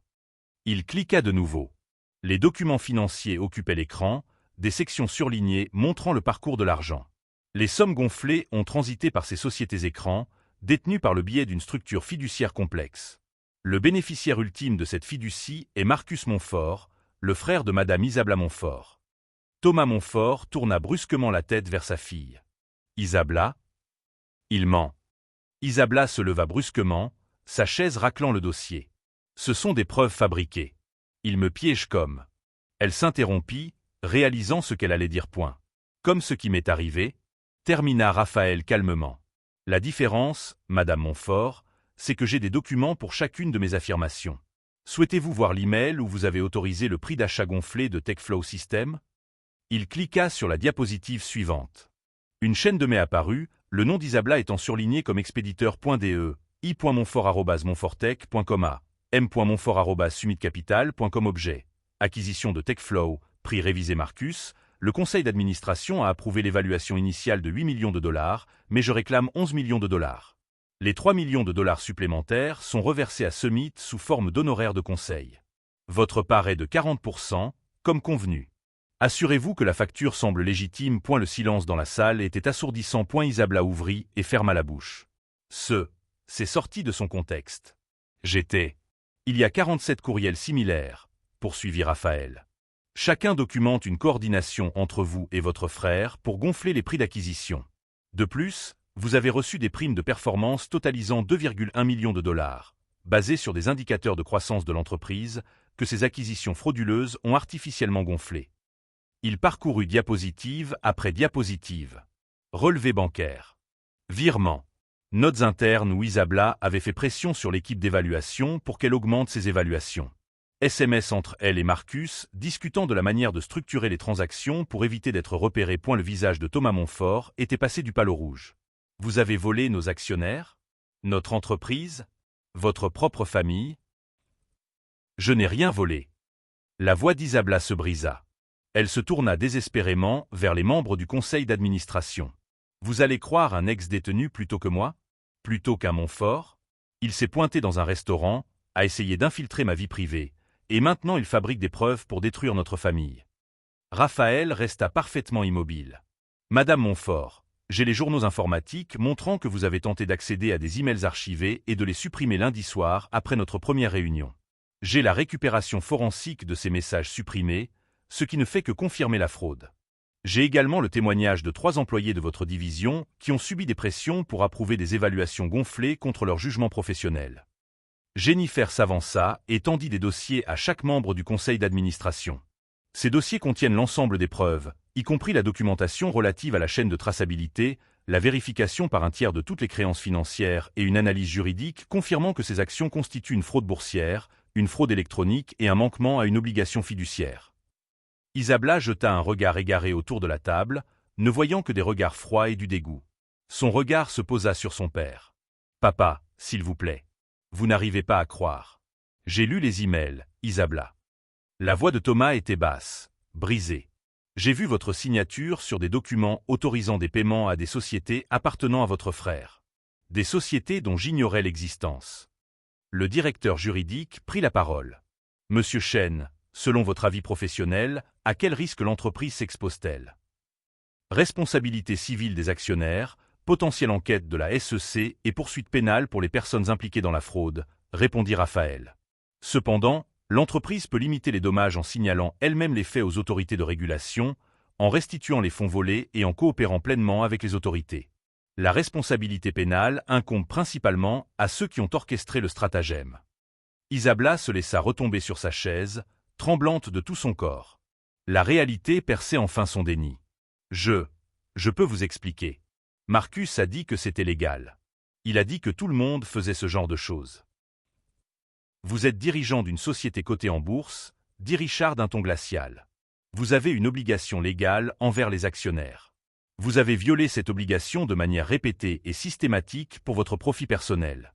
Il cliqua de nouveau. Les documents financiers occupaient l'écran, des sections surlignées montrant le parcours de l'argent. Les sommes gonflées ont transité par ces sociétés écrans, détenues par le biais d'une structure fiduciaire complexe. Le bénéficiaire ultime de cette fiducie est Marcus Montfort, le frère de Madame Isabla Montfort. Thomas Montfort tourna brusquement la tête vers sa fille. Isabla? Il ment. Isabla se leva brusquement, sa chaise raclant le dossier. Ce sont des preuves fabriquées. Il me piège comme. Elle s'interrompit, réalisant ce qu'elle allait dire. Comme ce qui m'est arrivé, termina Raphaël calmement. La différence, Madame Montfort, c'est que j'ai des documents pour chacune de mes affirmations. Souhaitez-vous voir l'email où vous avez autorisé le prix d'achat gonflé de TechFlow Systems? Il cliqua sur la diapositive suivante. Une chaîne de mai apparut, le nom d'Isabla étant surligné comme expéditeur.de, i.montfort@montfortech.com a, m.montfort@summitcapital.com objet. Acquisition de TechFlow, prix révisé Marcus, le conseil d'administration a approuvé l'évaluation initiale de 8 millions de dollars, mais je réclame 11 millions de dollars. Les 3 millions de dollars supplémentaires sont reversés à Summit sous forme d'honoraires de conseil. Votre part est de 40%, comme convenu. Assurez-vous que la facture semble légitime. Le silence dans la salle était assourdissant. Isabella ouvrit et ferma la bouche. C'est sorti de son contexte. Il y a 47 courriels similaires, poursuivit Raphaël. Chacun documente une coordination entre vous et votre frère pour gonfler les prix d'acquisition. De plus, vous avez reçu des primes de performance totalisant 2,1 millions de dollars, basées sur des indicateurs de croissance de l'entreprise que ces acquisitions frauduleuses ont artificiellement gonflés. Il parcourut diapositive après diapositive. Relevés bancaires. Virements. Notes internes où Isabella avait fait pression sur l'équipe d'évaluation pour qu'elle augmente ses évaluations. SMS entre elle et Marcus, discutant de la manière de structurer les transactions pour éviter d'être repéré. Le visage de Thomas Montfort était passé du pâle au rouge. Vous avez volé nos actionnaires? Notre entreprise? Votre propre famille? Je n'ai rien volé. La voix d'Isabella se brisa. Elle se tourna désespérément vers les membres du conseil d'administration. Vous allez croire un ex-détenu plutôt que moi? Plutôt qu'un Montfort? Il s'est pointé dans un restaurant, a essayé d'infiltrer ma vie privée, et maintenant il fabrique des preuves pour détruire notre famille. Raphaël resta parfaitement immobile. Madame Montfort, j'ai les journaux informatiques montrant que vous avez tenté d'accéder à des emails archivés et de les supprimer lundi soir après notre première réunion. J'ai la récupération forensique de ces messages supprimés, ce qui ne fait que confirmer la fraude. J'ai également le témoignage de 3 employés de votre division qui ont subi des pressions pour approuver des évaluations gonflées contre leur jugement professionnel. Jennifer s'avança et tendit des dossiers à chaque membre du conseil d'administration. Ces dossiers contiennent l'ensemble des preuves, y compris la documentation relative à la chaîne de traçabilité, la vérification par un tiers de toutes les créances financières et une analyse juridique confirmant que ces actions constituent une fraude boursière, une fraude électronique et un manquement à une obligation fiduciaire. Isabella jeta un regard égaré autour de la table, ne voyant que des regards froids et du dégoût. Son regard se posa sur son père. « Papa, s'il vous plaît. Vous n'arrivez pas à croire. J'ai lu les emails, Isabella. » La voix de Thomas était basse, brisée. « J'ai vu votre signature sur des documents autorisant des paiements à des sociétés appartenant à votre frère. Des sociétés dont j'ignorais l'existence. » Le directeur juridique prit la parole. « Monsieur Chen, selon votre avis professionnel, à quel risque l'entreprise s'expose-t-elle? Responsabilité civile des actionnaires, potentielle enquête de la SEC et poursuite pénale pour les personnes impliquées dans la fraude, répondit Raphaël. Cependant, l'entreprise peut limiter les dommages en signalant elle-même les faits aux autorités de régulation, en restituant les fonds volés et en coopérant pleinement avec les autorités. La responsabilité pénale incombe principalement à ceux qui ont orchestré le stratagème. Isabella se laissa retomber sur sa chaise, tremblante de tout son corps. La réalité perçait enfin son déni. Je peux vous expliquer. Marcus a dit que c'était légal. Il a dit que tout le monde faisait ce genre de choses. Vous êtes dirigeant d'une société cotée en bourse, dit Richard d'un ton glacial. Vous avez une obligation légale envers les actionnaires. Vous avez violé cette obligation de manière répétée et systématique pour votre profit personnel.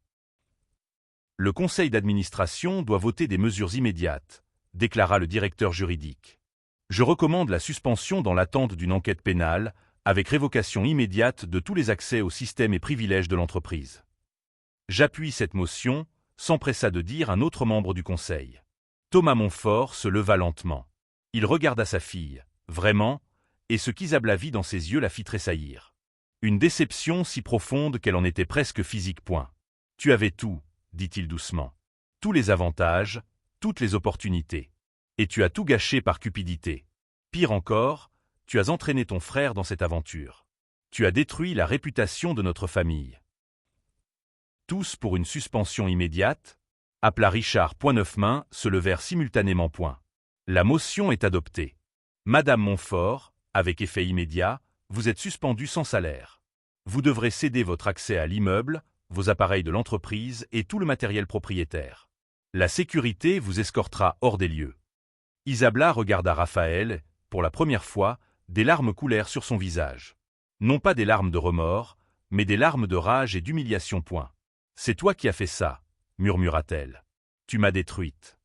Le conseil d'administration doit voter des mesures immédiates, déclara le directeur juridique. Je recommande la suspension dans l'attente d'une enquête pénale, avec révocation immédiate de tous les accès aux systèmes et privilèges de l'entreprise. J'appuie cette motion, s'empressa de dire un autre membre du conseil. Thomas Montfort se leva lentement. Il regarda sa fille, vraiment, et ce qu'Isabella vit dans ses yeux la fit tressaillir. Une déception si profonde qu'elle en était presque physique. Tu avais tout, dit-il doucement. Tous les avantages, toutes les opportunités. Et tu as tout gâché par cupidité. Pire encore, tu as entraîné ton frère dans cette aventure. Tu as détruit la réputation de notre famille. Tous pour une suspension immédiate, appela Richard. 9 mains se levèrent simultanément. La motion est adoptée. Madame Montfort, avec effet immédiat, vous êtes suspendue sans salaire. Vous devrez céder votre accès à l'immeuble, vos appareils de l'entreprise et tout le matériel propriétaire. La sécurité vous escortera hors des lieux. Isabella regarda Raphaël, pour la première fois, des larmes coulèrent sur son visage. Non pas des larmes de remords, mais des larmes de rage et d'humiliation. C'est toi qui as fait ça, murmura-t-elle. Tu m'as détruite.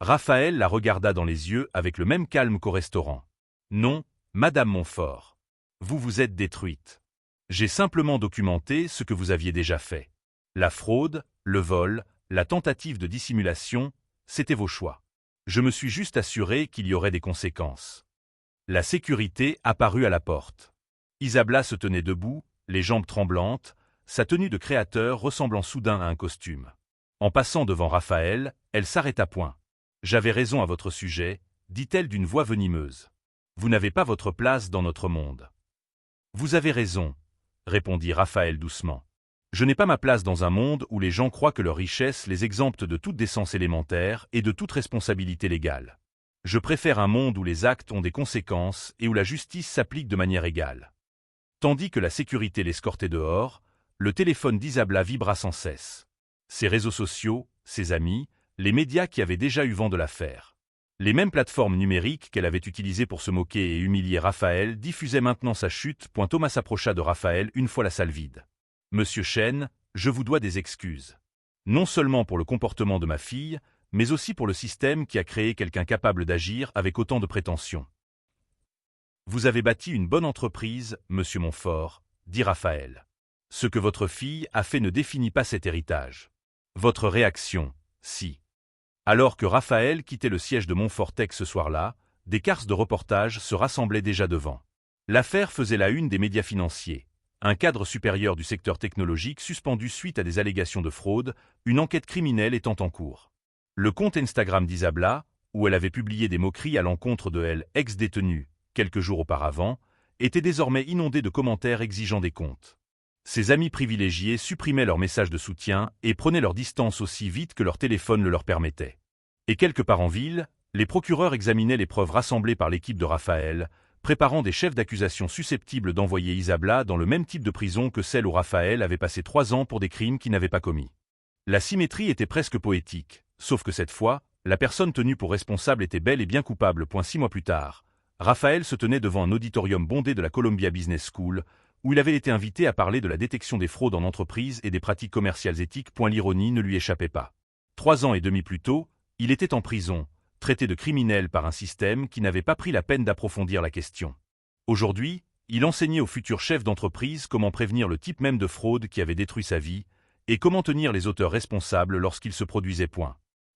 Raphaël la regarda dans les yeux avec le même calme qu'au restaurant. Non, Madame Montfort. Vous vous êtes détruite. J'ai simplement documenté ce que vous aviez déjà fait. La fraude, le vol, la tentative de dissimulation, c'était vos choix. Je me suis juste assuré qu'il y aurait des conséquences. La sécurité apparut à la porte. Isabla se tenait debout, les jambes tremblantes, sa tenue de créateur ressemblant soudain à un costume. En passant devant Raphaël, elle s'arrêta point. « J'avais raison à votre sujet, dit-elle d'une voix venimeuse. Vous n'avez pas votre place dans notre monde. Vous avez raison, répondit Raphaël doucement. Je n'ai pas ma place dans un monde où les gens croient que leur richesse les exempte de toute décence élémentaire et de toute responsabilité légale. Je préfère un monde où les actes ont des conséquences et où la justice s'applique de manière égale. » Tandis que la sécurité l'escortait dehors, le téléphone d'Isabla vibra sans cesse. Ses réseaux sociaux, ses amis, les médias qui avaient déjà eu vent de l'affaire. Les mêmes plateformes numériques qu'elle avait utilisées pour se moquer et humilier Raphaël diffusaient maintenant sa chute. Thomas s'approcha de Raphaël une fois la salle vide. « Monsieur Chen, je vous dois des excuses. Non seulement pour le comportement de ma fille, mais aussi pour le système qui a créé quelqu'un capable d'agir avec autant de prétention. Vous avez bâti une bonne entreprise, monsieur Montfort, dit Raphaël. Ce que votre fille a fait ne définit pas cet héritage. Votre réaction, si. » Alors que Raphaël quittait le siège de Montfort-Tech ce soir-là, des cases de reportage se rassemblaient déjà devant. L'affaire faisait la une des médias financiers. Un cadre supérieur du secteur technologique suspendu suite à des allégations de fraude, une enquête criminelle étant en cours. Le compte Instagram d'Isabla, où elle avait publié des moqueries à l'encontre de elle, ex-détenue, quelques jours auparavant, était désormais inondé de commentaires exigeant des comptes. Ses amis privilégiés supprimaient leurs messages de soutien et prenaient leur distance aussi vite que leur téléphone le leur permettait. Et quelque part en ville, les procureurs examinaient les preuves rassemblées par l'équipe de Raphaël, préparant des chefs d'accusation susceptibles d'envoyer Isabla dans le même type de prison que celle où Raphaël avait passé 3 ans pour des crimes qu'il n'avait pas commis. La symétrie était presque poétique, sauf que cette fois, la personne tenue pour responsable était bel et bien coupable. 6 mois plus tard, Raphaël se tenait devant un auditorium bondé de la Columbia Business School, où il avait été invité à parler de la détection des fraudes en entreprise et des pratiques commerciales éthiques. L'ironie ne lui échappait pas. 3 ans et demi plus tôt, il était en prison, traité de criminel par un système qui n'avait pas pris la peine d'approfondir la question. Aujourd'hui, il enseignait aux futurs chefs d'entreprise comment prévenir le type même de fraude qui avait détruit sa vie, et comment tenir les auteurs responsables lorsqu'ils se produisaient.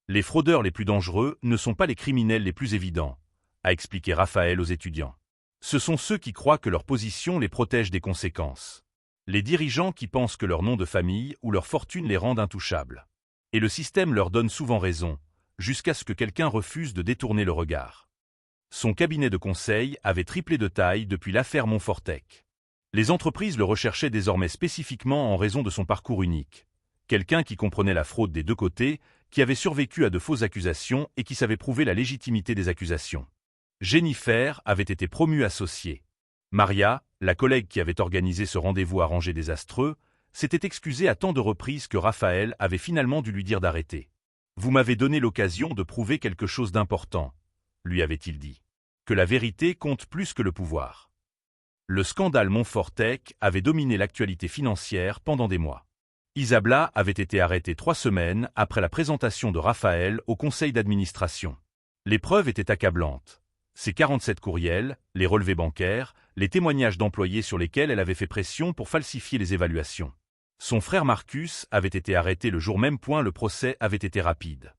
Les fraudeurs les plus dangereux ne sont pas les criminels les plus évidents, a expliqué Raphaël aux étudiants. Ce sont ceux qui croient que leur position les protège des conséquences. Les dirigeants qui pensent que leur nom de famille ou leur fortune les rendent intouchables. Et le système leur donne souvent raison, jusqu'à ce que quelqu'un refuse de détourner le regard. Son cabinet de conseil avait triplé de taille depuis l'affaire Montfort-Tech. Les entreprises le recherchaient désormais spécifiquement en raison de son parcours unique. Quelqu'un qui comprenait la fraude des deux côtés, qui avait survécu à de fausses accusations et qui savait prouver la légitimité des accusations. Jennifer avait été promue associée. Maria, la collègue qui avait organisé ce rendez-vous arrangé désastreux, s'était excusée à tant de reprises que Raphaël avait finalement dû lui dire d'arrêter. « Vous m'avez donné l'occasion de prouver quelque chose d'important », lui avait-il dit. « Que la vérité compte plus que le pouvoir. » Le scandale Montfort-Tech avait dominé l'actualité financière pendant des mois. Isabla avait été arrêtée 3 semaines après la présentation de Raphaël au conseil d'administration. Les preuves étaient accablantes. Ses 47 courriels, les relevés bancaires, les témoignages d'employés sur lesquels elle avait fait pression pour falsifier les évaluations. Son frère Marcus avait été arrêté le jour même. Le procès avait été rapide.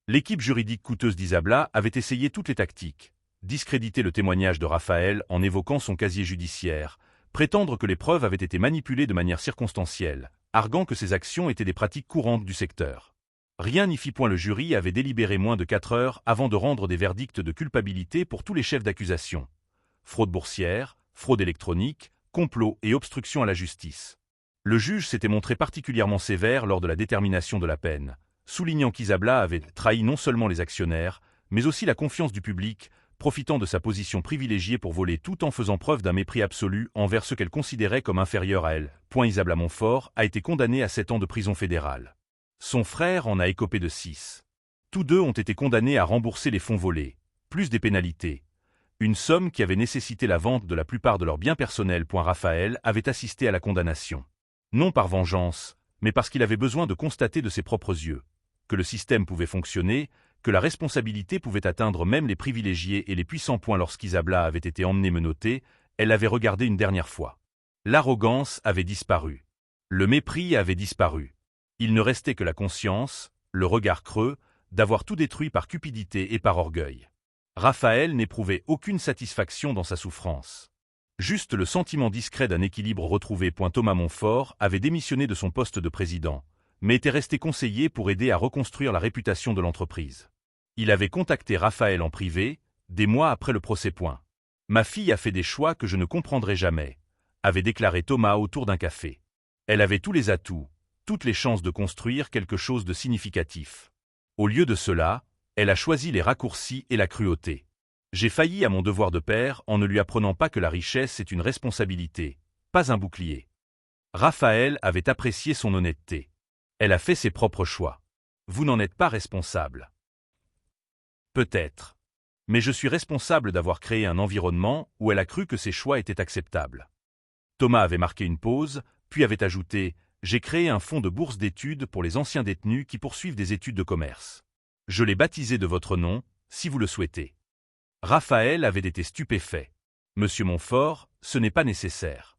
L'équipe juridique coûteuse d'Isabla avait essayé toutes les tactiques. Discréditer le témoignage de Raphaël en évoquant son casier judiciaire, prétendre que les preuves avaient été manipulées de manière circonstancielle, arguant que ces actions étaient des pratiques courantes du secteur. Rien n'y fit point. Le jury avait délibéré moins de 4 heures avant de rendre des verdicts de culpabilité pour tous les chefs d'accusation. Fraude boursière, fraude électronique, complot et obstruction à la justice. Le juge s'était montré particulièrement sévère lors de la détermination de la peine, soulignant qu'Isabla avait trahi non seulement les actionnaires, mais aussi la confiance du public, profitant de sa position privilégiée pour voler tout en faisant preuve d'un mépris absolu envers ce qu'elle considérait comme inférieur à elle. Isabla Montfort a été condamnée à 7 ans de prison fédérale. Son frère en a écopé de 6. Tous deux ont été condamnés à rembourser les fonds volés, plus des pénalités. Une somme qui avait nécessité la vente de la plupart de leurs biens personnels. Raphaël avait assisté à la condamnation. Non par vengeance, mais parce qu'il avait besoin de constater de ses propres yeux que le système pouvait fonctionner, que la responsabilité pouvait atteindre même les privilégiés et les puissants. Lorsqu'Isabla avait été emmenée menottée, elle l'avait regardé une dernière fois. L'arrogance avait disparu. Le mépris avait disparu. Il ne restait que la conscience, le regard creux, d'avoir tout détruit par cupidité et par orgueil. Raphaël n'éprouvait aucune satisfaction dans sa souffrance. Juste le sentiment discret d'un équilibre retrouvé. Thomas Montfort avait démissionné de son poste de président, mais était resté conseiller pour aider à reconstruire la réputation de l'entreprise. Il avait contacté Raphaël en privé, des mois après le procès. Ma fille a fait des choix que je ne comprendrai jamais, avait déclaré Thomas autour d'un café. Elle avait tous les atouts, toutes les chances de construire quelque chose de significatif. Au lieu de cela, elle a choisi les raccourcis et la cruauté. J'ai failli à mon devoir de père en ne lui apprenant pas que la richesse est une responsabilité, pas un bouclier. Raphaël avait apprécié son honnêteté. Elle a fait ses propres choix. Vous n'en êtes pas responsable. Peut-être. Mais je suis responsable d'avoir créé un environnement où elle a cru que ses choix étaient acceptables. Thomas avait marqué une pause, puis avait ajouté « J'ai créé un fonds de bourse d'études pour les anciens détenus qui poursuivent des études de commerce. Je l'ai baptisé de votre nom, si vous le souhaitez. » Raphaël avait été stupéfait. « Monsieur Montfort, ce n'est pas nécessaire. »«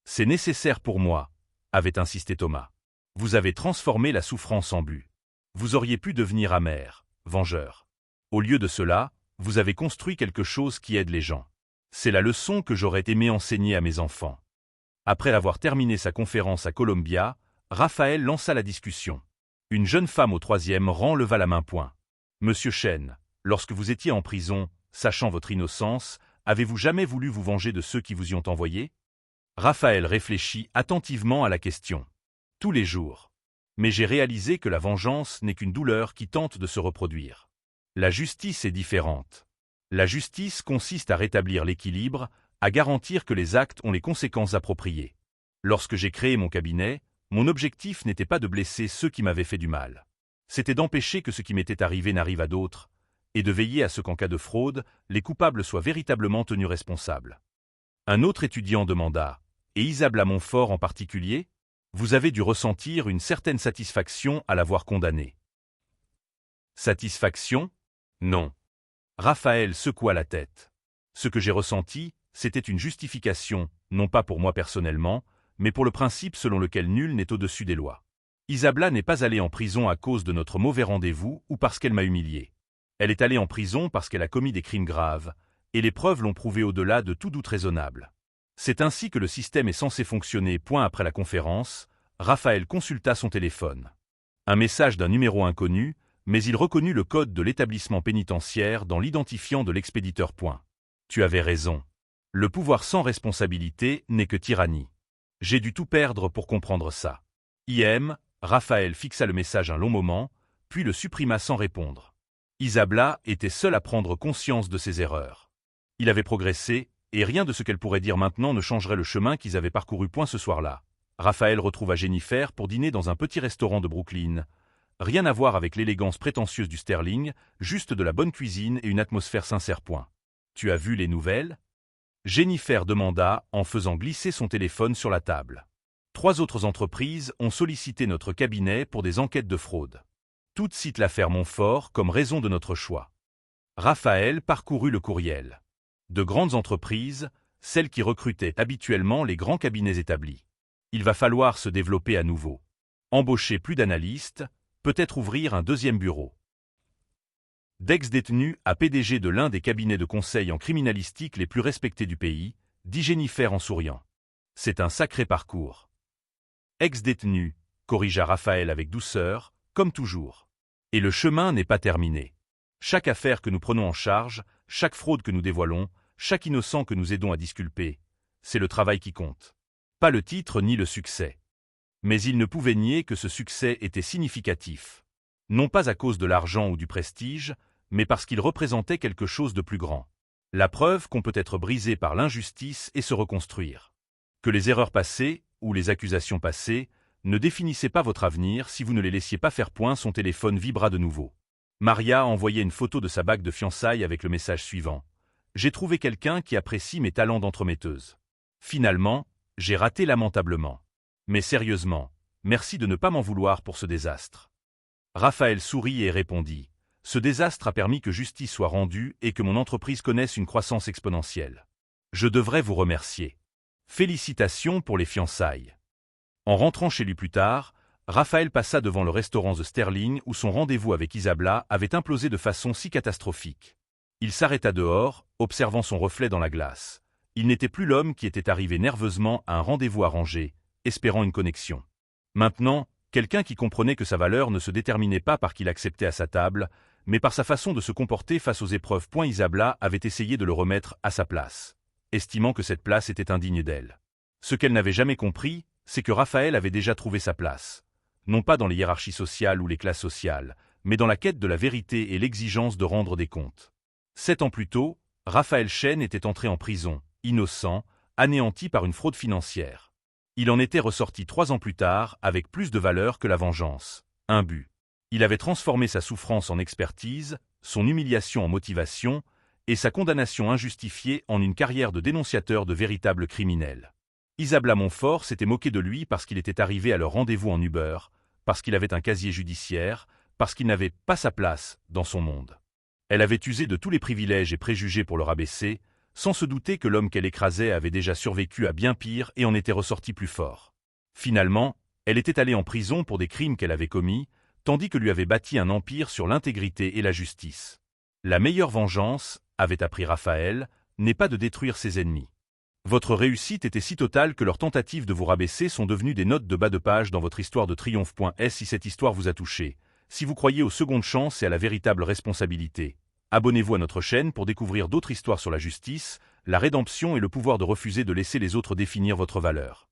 C'est nécessaire pour moi, » avait insisté Thomas. « Vous avez transformé la souffrance en but. Vous auriez pu devenir amer, vengeur. Au lieu de cela, vous avez construit quelque chose qui aide les gens. C'est la leçon que j'aurais aimé enseigner à mes enfants. » Après avoir terminé sa conférence à Columbia, Raphaël lança la discussion. Une jeune femme au 3e rang leva la main. Monsieur Chen, lorsque vous étiez en prison, sachant votre innocence, avez-vous jamais voulu vous venger de ceux qui vous y ont envoyé? Raphaël réfléchit attentivement à la question. Tous les jours. Mais j'ai réalisé que la vengeance n'est qu'une douleur qui tente de se reproduire. La justice est différente. La justice consiste à rétablir l'équilibre, à garantir que les actes ont les conséquences appropriées. Lorsque j'ai créé mon cabinet, mon objectif n'était pas de blesser ceux qui m'avaient fait du mal. C'était d'empêcher que ce qui m'était arrivé n'arrive à d'autres, et de veiller à ce qu'en cas de fraude, les coupables soient véritablement tenus responsables. Un autre étudiant demanda, « Et Isabella Montfort en particulier? Vous avez dû ressentir une certaine satisfaction à l'avoir condamnée. » Satisfaction? Non. Raphaël secoua la tête. Ce que j'ai ressenti, c'était une justification, non pas pour moi personnellement, mais pour le principe selon lequel nul n'est au-dessus des lois. Isabella n'est pas allée en prison à cause de notre mauvais rendez-vous ou parce qu'elle m'a humilié. Elle est allée en prison parce qu'elle a commis des crimes graves, et les preuves l'ont prouvé au-delà de tout doute raisonnable. C'est ainsi que le système est censé fonctionner. Après la conférence, Raphaël consulta son téléphone. Un message d'un numéro inconnu, mais il reconnut le code de l'établissement pénitentiaire dans l'identifiant de l'expéditeur. Tu avais raison. Le pouvoir sans responsabilité n'est que tyrannie. J'ai dû tout perdre pour comprendre ça. Raphaël fixa le message un long moment, puis le supprima sans répondre. Isabella était seule à prendre conscience de ses erreurs. Il avait progressé, et rien de ce qu'elle pourrait dire maintenant ne changerait le chemin qu'ils avaient parcouru. Ce soir-là, Raphaël retrouva Jennifer pour dîner dans un petit restaurant de Brooklyn. Rien à voir avec l'élégance prétentieuse du Sterling, juste de la bonne cuisine et une atmosphère sincère. Tu as vu les nouvelles? Jennifer demanda en faisant glisser son téléphone sur la table. 3 autres entreprises ont sollicité notre cabinet pour des enquêtes de fraude. Toutes citent l'affaire Montfort comme raison de notre choix. Raphaël parcourut le courriel. De grandes entreprises, celles qui recrutaient habituellement les grands cabinets établis. Il va falloir se développer à nouveau. Embaucher plus d'analystes, peut-être ouvrir un 2e bureau. D'ex-détenu à PDG de l'un des cabinets de conseil en criminalistique les plus respectés du pays, dit Jennifer en souriant. C'est un sacré parcours. Ex-détenu, corrigea Raphaël avec douceur, comme toujours. Et le chemin n'est pas terminé. Chaque affaire que nous prenons en charge, chaque fraude que nous dévoilons, chaque innocent que nous aidons à disculper, c'est le travail qui compte. Pas le titre ni le succès. Mais il ne pouvait nier que ce succès était significatif. Non pas à cause de l'argent ou du prestige, mais parce qu'il représentait quelque chose de plus grand. La preuve qu'on peut être brisé par l'injustice et se reconstruire. Que les erreurs passées, ou les accusations passées, ne définissaient pas votre avenir si vous ne les laissiez pas faire. Son téléphone vibra de nouveau. Maria envoyait une photo de sa bague de fiançailles avec le message suivant. J'ai trouvé quelqu'un qui apprécie mes talents d'entremetteuse. Finalement, j'ai raté lamentablement. Mais sérieusement, merci de ne pas m'en vouloir pour ce désastre. Raphaël sourit et répondit. Ce désastre a permis que justice soit rendue et que mon entreprise connaisse une croissance exponentielle. Je devrais vous remercier. Félicitations pour les fiançailles. En rentrant chez lui plus tard, Raphaël passa devant le restaurant The Sterling où son rendez-vous avec Isabella avait implosé de façon si catastrophique. Il s'arrêta dehors, observant son reflet dans la glace. Il n'était plus l'homme qui était arrivé nerveusement à un rendez-vous arrangé, espérant une connexion. Maintenant, quelqu'un qui comprenait que sa valeur ne se déterminait pas par qui l'acceptait à sa table, mais par sa façon de se comporter face aux épreuves. Isabella avait essayé de le remettre à sa place, estimant que cette place était indigne d'elle. Ce qu'elle n'avait jamais compris, c'est que Raphaël avait déjà trouvé sa place. Non pas dans les hiérarchies sociales ou les classes sociales, mais dans la quête de la vérité et l'exigence de rendre des comptes. 7 ans plus tôt, Raphaël Chêne était entré en prison, innocent, anéanti par une fraude financière. Il en était ressorti 3 ans plus tard avec plus de valeur que la vengeance. Un but. Il avait transformé sa souffrance en expertise, son humiliation en motivation, et sa condamnation injustifiée en une carrière de dénonciateur de véritables criminels. Isabella Montfort s'était moquée de lui parce qu'il était arrivé à leur rendez-vous en Uber, parce qu'il avait un casier judiciaire, parce qu'il n'avait pas sa place dans son monde. Elle avait usé de tous les privilèges et préjugés pour le rabaisser, sans se douter que l'homme qu'elle écrasait avait déjà survécu à bien pire et en était ressorti plus fort. Finalement, elle était allée en prison pour des crimes qu'elle avait commis, tandis que lui avait bâti un empire sur l'intégrité et la justice. La meilleure vengeance, avait appris Raphaël, n'est pas de détruire ses ennemis. Votre réussite était si totale que leurs tentatives de vous rabaisser sont devenues des notes de bas de page dans votre histoire de triomphe. Si cette histoire vous a touché, si vous croyez aux secondes chances et à la véritable responsabilité, abonnez-vous à notre chaîne pour découvrir d'autres histoires sur la justice, la rédemption et le pouvoir de refuser de laisser les autres définir votre valeur.